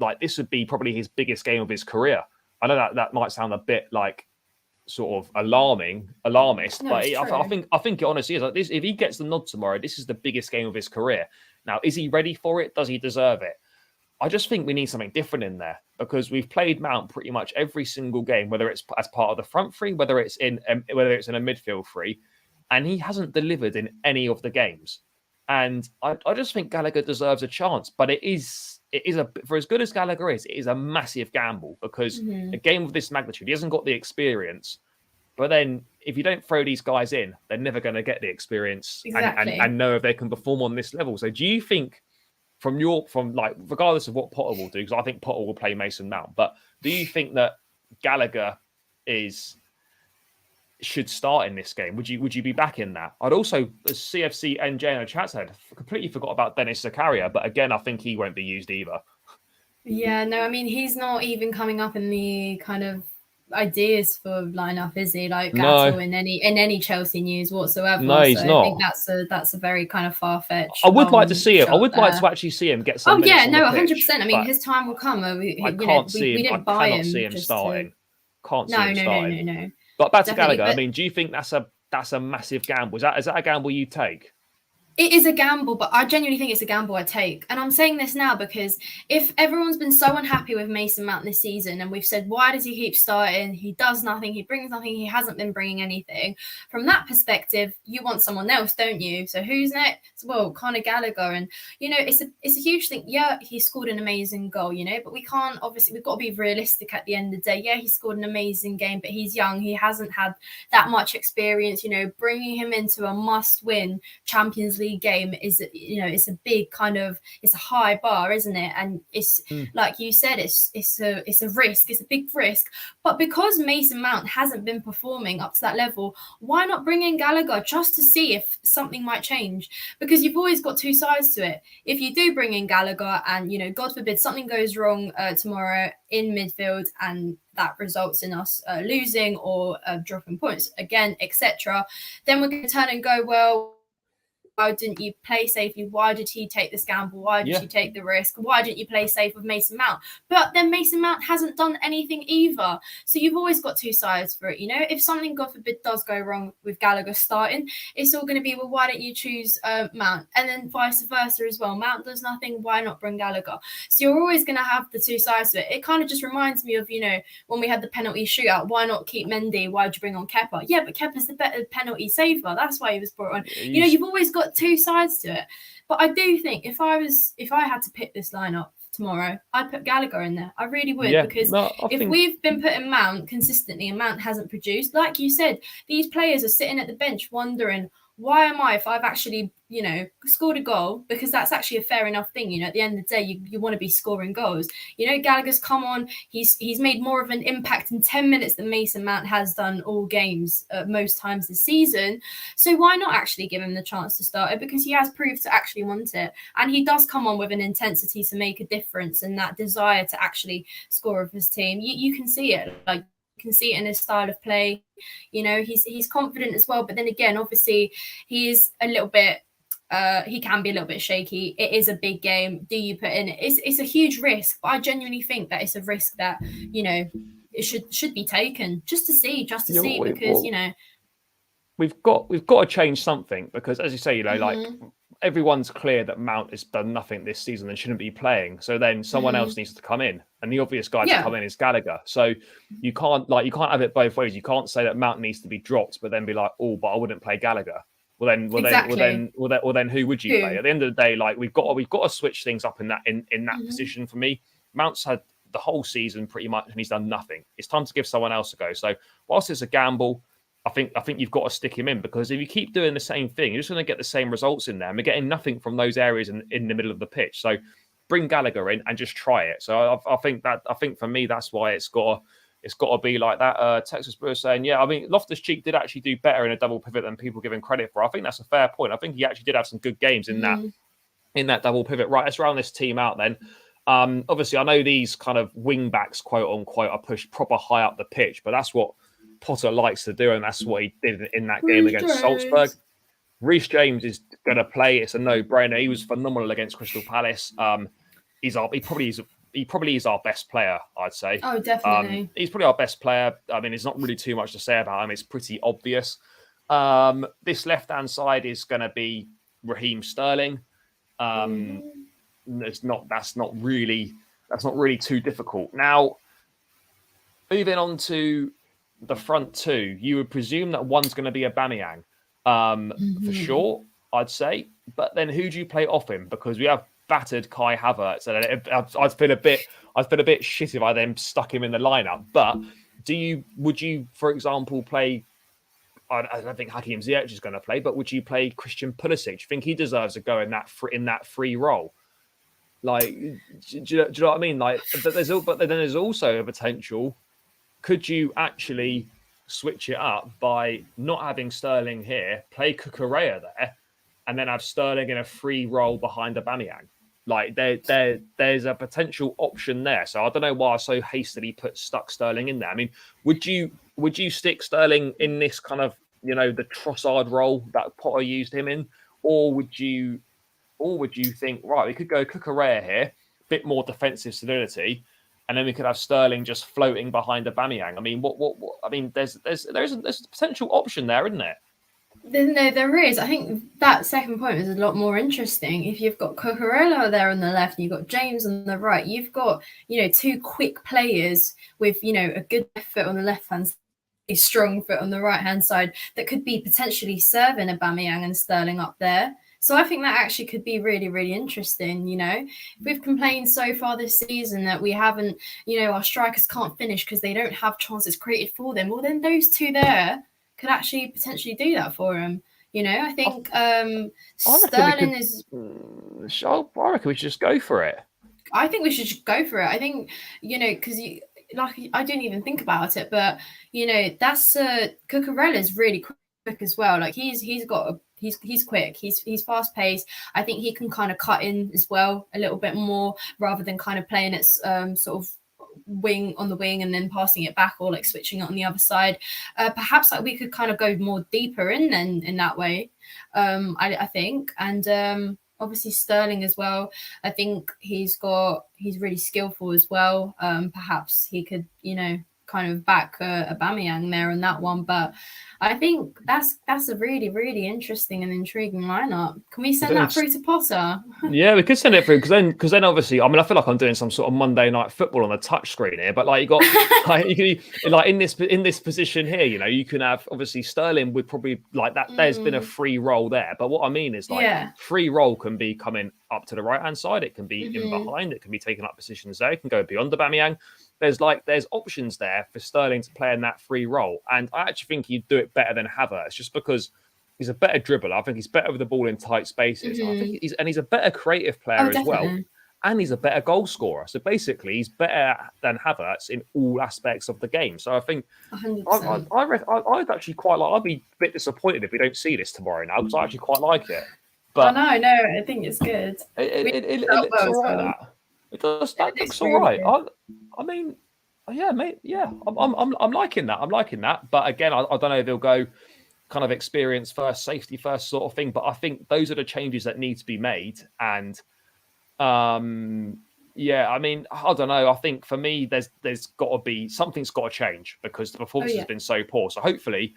Like, this would be probably his biggest game of his career. I know that might sound a bit like sort of alarmist, but I think it honestly is. Like this, if he gets the nod tomorrow, this is the biggest game of his career. Now, is he ready for it? Does he deserve it? I just think we need something different in there because we've played Mount pretty much every single game, whether it's as part of the front three, whether it's in a midfield three, and he hasn't delivered in any of the games. And I just think Gallagher deserves a chance, but it is for as good as Gallagher is, it is a massive gamble because a game of this magnitude, he hasn't got the experience. But then if you don't throw these guys in, they're never going to get the experience and know if they can perform on this level. So do you think regardless of what Potter will do, because I think Potter will play Mason Mount, but do you think that Gallagher should start in this game? Would you be back in that? I'd also, as CFC NJ in the chat said, completely forgot about Dennis Zakaria, but again, I think he won't be used either. Yeah, no, I mean, he's not even coming up in the kind of ideas for lineup, is he? Like at all in any Chelsea news whatsoever. No, he's not. I think that's a very kind of far-fetched. I would like to see him. I would like to actually see him get some. Oh yeah, no, 100%. I mean, his time will come. I can't see him. I cannot see him starting. Can't see him starting. No. But back to Gallagher. I mean, do you think that's a massive gamble? Is that a gamble you take? It is a gamble, but I genuinely think it's a gamble I take. And I'm saying this now because if everyone's been so unhappy with Mason Mount this season and we've said, why does he keep starting? He does nothing. He brings nothing. He hasn't been bringing anything. From that perspective, you want someone else, don't you? So who's next? Well, Conor Gallagher. And, it's a huge thing. Yeah, he scored an amazing goal, but we've got to be realistic at the end of the day. Yeah, he scored an amazing game, but he's young. He hasn't had that much experience, bringing him into a must-win Champions League game is it's a big it's a high bar, isn't it? And it's like you said, it's a risk, it's a big risk. But because Mason Mount hasn't been performing up to that level, why not bring in Gallagher just to see if something might change? Because you've always got two sides to it. If you do bring in Gallagher and God forbid something goes wrong tomorrow in midfield and that results in us losing or dropping points again, etc., then we're going to turn and go, well, why didn't you play safely? Why did he take this gamble? Why did he take the risk? Why didn't you play safe with Mason Mount? But then Mason Mount hasn't done anything either. So you've always got two sides for it. If something, God forbid, does go wrong with Gallagher starting, it's all going to be, well, why don't you choose Mount? And then vice versa as well. Mount does nothing. Why not bring Gallagher? So you're always going to have the two sides to it. It kind of just reminds me of, when we had the penalty shootout. Why not keep Mendy? Why'd you bring on Kepa? Yeah, but Kepa's the better penalty saver. That's why he was brought on. You've always got two sides to it. But I do think if I had to pick this lineup tomorrow, I'd put Gallagher in there. I really would, because we've been putting Mount consistently and Mount hasn't produced, like you said, these players are sitting at the bench wondering, why am I, if I've actually, scored a goal, because that's actually a fair enough thing, at the end of the day, you want to be scoring goals. Gallagher's come on, he's made more of an impact in 10 minutes than Mason Mount has done all games most times this season. So why not actually give him the chance to start it? Because he has proved to actually want it. And he does come on with an intensity to make a difference and that desire to actually score with his team. You can see it, like, can see it in his style of play. He's confident as well, but then again, obviously he is a little bit he can be a little bit shaky. It is a big game. Do you put in it's a huge risk, but I genuinely think that it's a risk that it should be taken just to see because we've got to change something, because as you say, like everyone's clear that Mount has done nothing this season and shouldn't be playing. So then someone else needs to come in, and the obvious guy to come in is Gallagher. So you can't have it both ways. You can't say that Mount needs to be dropped, but then be like, oh, but I wouldn't play Gallagher. Well then who would you play? At the end of the day, like we've got to switch things up in that position. For me, Mount's had the whole season pretty much, and he's done nothing. It's time to give someone else a go. So whilst it's a gamble, I think you've got to stick him in, because if you keep doing the same thing, you're just going to get the same results in there. And we're getting nothing from those areas in the middle of the pitch. So bring Gallagher in and just try it. So I think for me, that's why it's got to be like that. Texas Brewers saying, yeah, I mean, Loftus-Cheek did actually do better in a double pivot than people give him credit for. I think that's a fair point. I think he actually did have some good games in that double pivot. Right, let's round this team out then. Obviously, I know these kind of wing backs, quote unquote, are pushed proper high up the pitch, but that's what Potter likes to do, and that's what he did in that game against Salzburg. Reece James is going to play. It's a no-brainer. He was phenomenal against Crystal Palace. He probably is our best player, I'd say. Oh, definitely. He's probably our best player. I mean, there's not really too much to say about him. It's pretty obvious. This left-hand side is going to be Raheem Sterling. that's not really too difficult. Now, moving on to the front two, you would presume that one's going to be Aubameyang, for sure, I'd say. But then who do you play off him? Because we have battered Kai Havertz, and I'd feel a bit shit if I then stuck him in the lineup. But would you, for example, play? I don't think Hakim Ziyech is going to play, but would you play Christian Pulisic? Do you think he deserves a go in that free role? Like, do you know what I mean? Like, but then there's also a potential. Could you actually switch it up by not having Sterling here, play Cucurella there, and then have Sterling in a free role behind Aubameyang? Like, there's a potential option there. So I don't know why I so hastily stuck Sterling in there. I mean, would you stick Sterling in this kind of, the Trossard role that Potter used him in, or would you think, right, we could go Cucurella here, bit more defensive solidity, and then we could have Sterling just floating behind Aubameyang? I mean, what? I mean, there's a potential option there, isn't it? No, there is. I think that second point is a lot more interesting. If you've got Cucurella there on the left, and you've got James on the right, you've got, two quick players with, a good foot on the left hand side, a strong foot on the right hand side that could be potentially serving Aubameyang and Sterling up there. So I think that actually could be really, really interesting. We've complained so far this season that we haven't, our strikers can't finish because they don't have chances created for them. Well, then those two there could actually potentially do that for him. I think Sterling is. I reckon we should just go for it. I think we should just go for it. I think, because I didn't even think about it, but that's Cucurella's really quick as well. Like he's quick. He's fast paced. I think he can kind of cut in as well a little bit more rather than kind of playing it sort of wing on the wing and then passing it back, or like switching it on the other side. Perhaps like we could kind of go more deeper in that way. I think, and obviously Sterling as well. I think he's really skillful as well. Perhaps he could, kind of back Aubameyang there on that one. But I think that's a really, really interesting and intriguing lineup. Can we send that through to Potter? Yeah, we could send it through because then obviously, I mean, I feel like I'm doing some sort of Monday Night Football on the touch screen here. But like you got like in this position here, you can have obviously Sterling would probably like that. There's been a free roll there, but what I mean is free roll can be coming up to the right hand side. It can be in behind. It can be taking up positions there. It can go beyond Aubameyang. There's options there for Sterling to play in that free role. And I actually think he'd do it better than Havertz just because he's a better dribbler. I think he's better with the ball in tight spaces. I think he's a better creative player as well. And he's a better goal scorer. So basically he's better than Havertz in all aspects of the game. So I think I'd actually quite like, I'd be a bit disappointed if we don't see this tomorrow now, because I actually quite like it. But I know, I think it's good. It looks all right, that. It does. That looks all right. I mean, yeah, mate. Yeah, I'm liking that. I'm liking that. But again, I don't know if they'll go kind of experience first, safety first sort of thing. But I think those are the changes that need to be made. And yeah, I mean, I don't know. I think for me, there's got to be something's got to change because the performance has been so poor. So hopefully,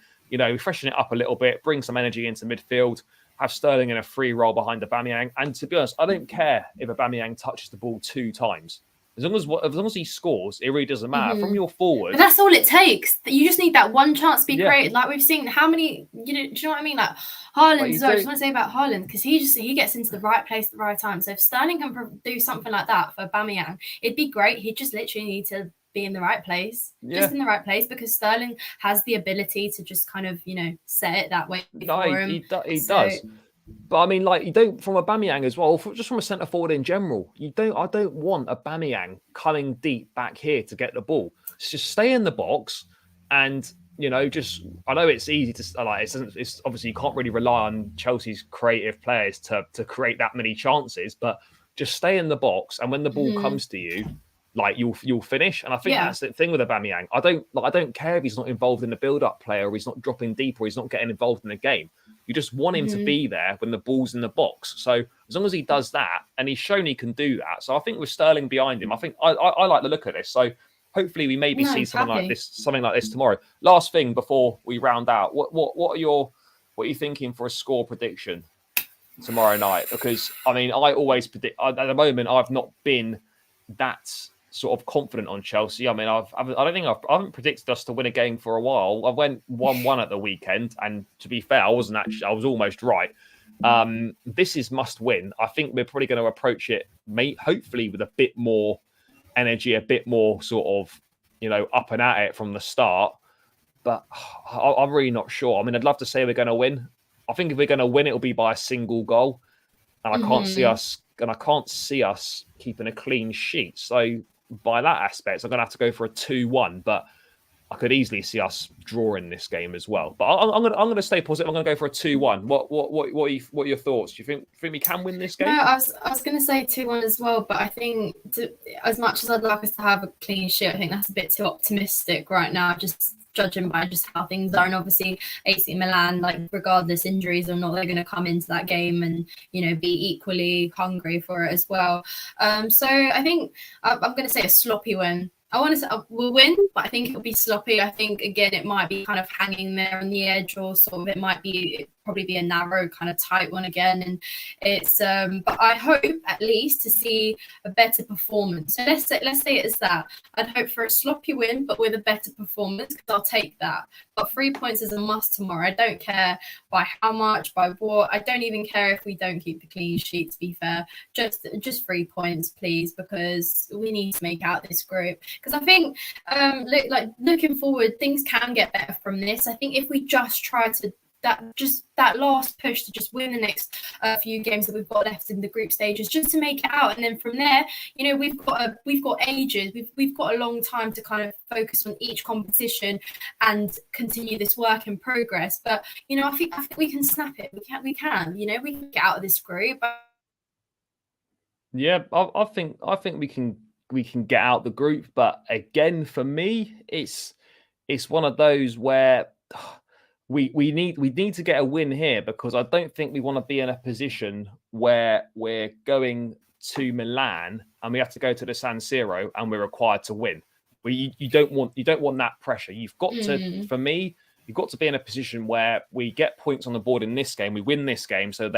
freshen it up a little bit, bring some energy into midfield. Have Sterling in a free role behind Aubameyang. And to be honest, I don't care if Aubameyang touches the ball 2 times. As long as he scores, it really doesn't matter. From your forward. But that's all it takes. You just need that one chance to be created. Like we've seen how many, do you know what I mean? Like Haaland as well. I just want to say about Haaland, because he gets into the right place at the right time. So if Sterling can do something like that for Aubameyang, it'd be great. He'd just literally need to be in the right place. Just in the right place, because Sterling has the ability to just kind of, set it that way for him. He does. But I mean, like, you don't, from Aubameyang as well, just from a centre forward in general, I don't want Aubameyang coming deep back here to get the ball. Just stay in the box and, I know it's easy to, like, it's obviously you can't really rely on Chelsea's creative players to create that many chances, but just stay in the box. And when the ball comes to you, like you'll finish. And I think that's the thing with Aubameyang. I don't care if he's not involved in the build-up play, or he's not dropping deep, or he's not getting involved in the game. You just want him to be there when the ball's in the box. So as long as he does that, and he's shown he can do that. So I think with Sterling behind him, I think I like the look of this. So hopefully we maybe see something like this tomorrow. Last thing before we round out, what are you thinking for a score prediction? tomorrow night? Because I mean, I always predict. At the moment, I've not been that sort of confident on Chelsea. I mean, I haven't predicted us to win a game for a while. I went 1-1 at the weekend, and to be fair, I was almost right. This is must win. I think we're probably going to approach it, hopefully with a bit more energy, a bit more sort of, up and at it from the start. But I'm really not sure. I mean, I'd love to say we're going to win. I think if we're going to win, it'll be by a single goal, and I can't see us keeping a clean sheet. So by that aspect, I'm going to have to go for a 2-1. But I could easily see us drawing this game as well. But I'm going to stay positive. I'm going to go for a 2-1. What are your thoughts? Do you think we can win this game? No, I was going to say 2-1 as well. But I think as much as I'd like us to have a clean sheet, I think that's a bit too optimistic right now. Just judging by just how things are, and obviously AC Milan, like regardless injuries or not, they're going to come into that game and be equally hungry for it as well. So I think I'm going to say a sloppy win. I want to say we'll win, but I think it'll be sloppy. I think again it might be kind of hanging there on the edge, or sort of it probably be a narrow kind of tight one again. And it's but I hope at least to see a better performance. So let's say it is that. I'd hope for a sloppy win, but with a better performance, because I'll take that. But 3 points is a must tomorrow. I don't care by how much, by what. I don't even care if we don't keep the clean sheet, to be fair. Just 3 points, please, because we need to make out this group. Because I think, looking forward, things can get better from this. I think if we just try to that last push to just win the next few games that we've got left in the group stages, just to make it out, and then from there, we've got ages, we've got a long time to kind of focus on each competition and continue this work in progress. But I think we can snap it. We can get out of this group. Yeah, I think we can get out the group, but again, for me, it's one of those where we need to get a win here, because I don't think we want to be in a position where we're going to Milan and we have to go to the San Siro and we're required to win. You don't want that pressure. You've got to, for me, you've got to be in a position where we get points on the board in this game, we win this game, so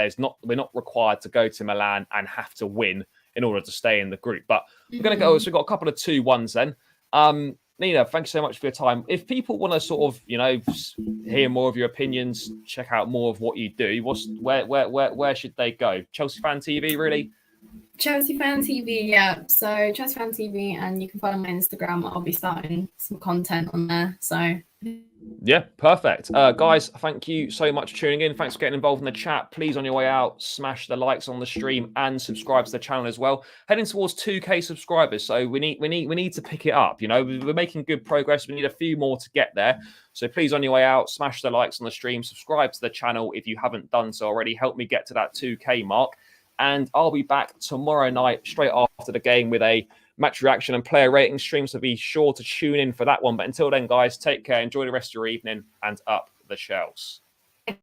we're not required to go to Milan and have to win in order to stay in the group. But we're going to go. So we've got a couple of 2-1s then. Nina, thank you so much for your time. If people want to sort of, hear more of your opinions, check out more of what you do, where should they go? Chelsea Fan TV, really? Chelsea Fan TV, yeah. So Chelsea Fan TV, and you can follow my Instagram. I'll be starting some content on there. So yeah, perfect. Guys, thank you so much for tuning in. Thanks for getting involved in the chat. Please, on your way out, smash the likes on the stream and subscribe to the channel as well. Heading towards 2K subscribers, so we need to pick it up. We're making good progress. We need a few more to get there. So please, on your way out, smash the likes on the stream, subscribe to the channel if you haven't done so already. Help me get to that 2K mark. And I'll be back tomorrow night, straight after the game, with a match reaction and player rating stream. So be sure to tune in for that one. But until then, guys, take care. Enjoy the rest of your evening, and up the shells.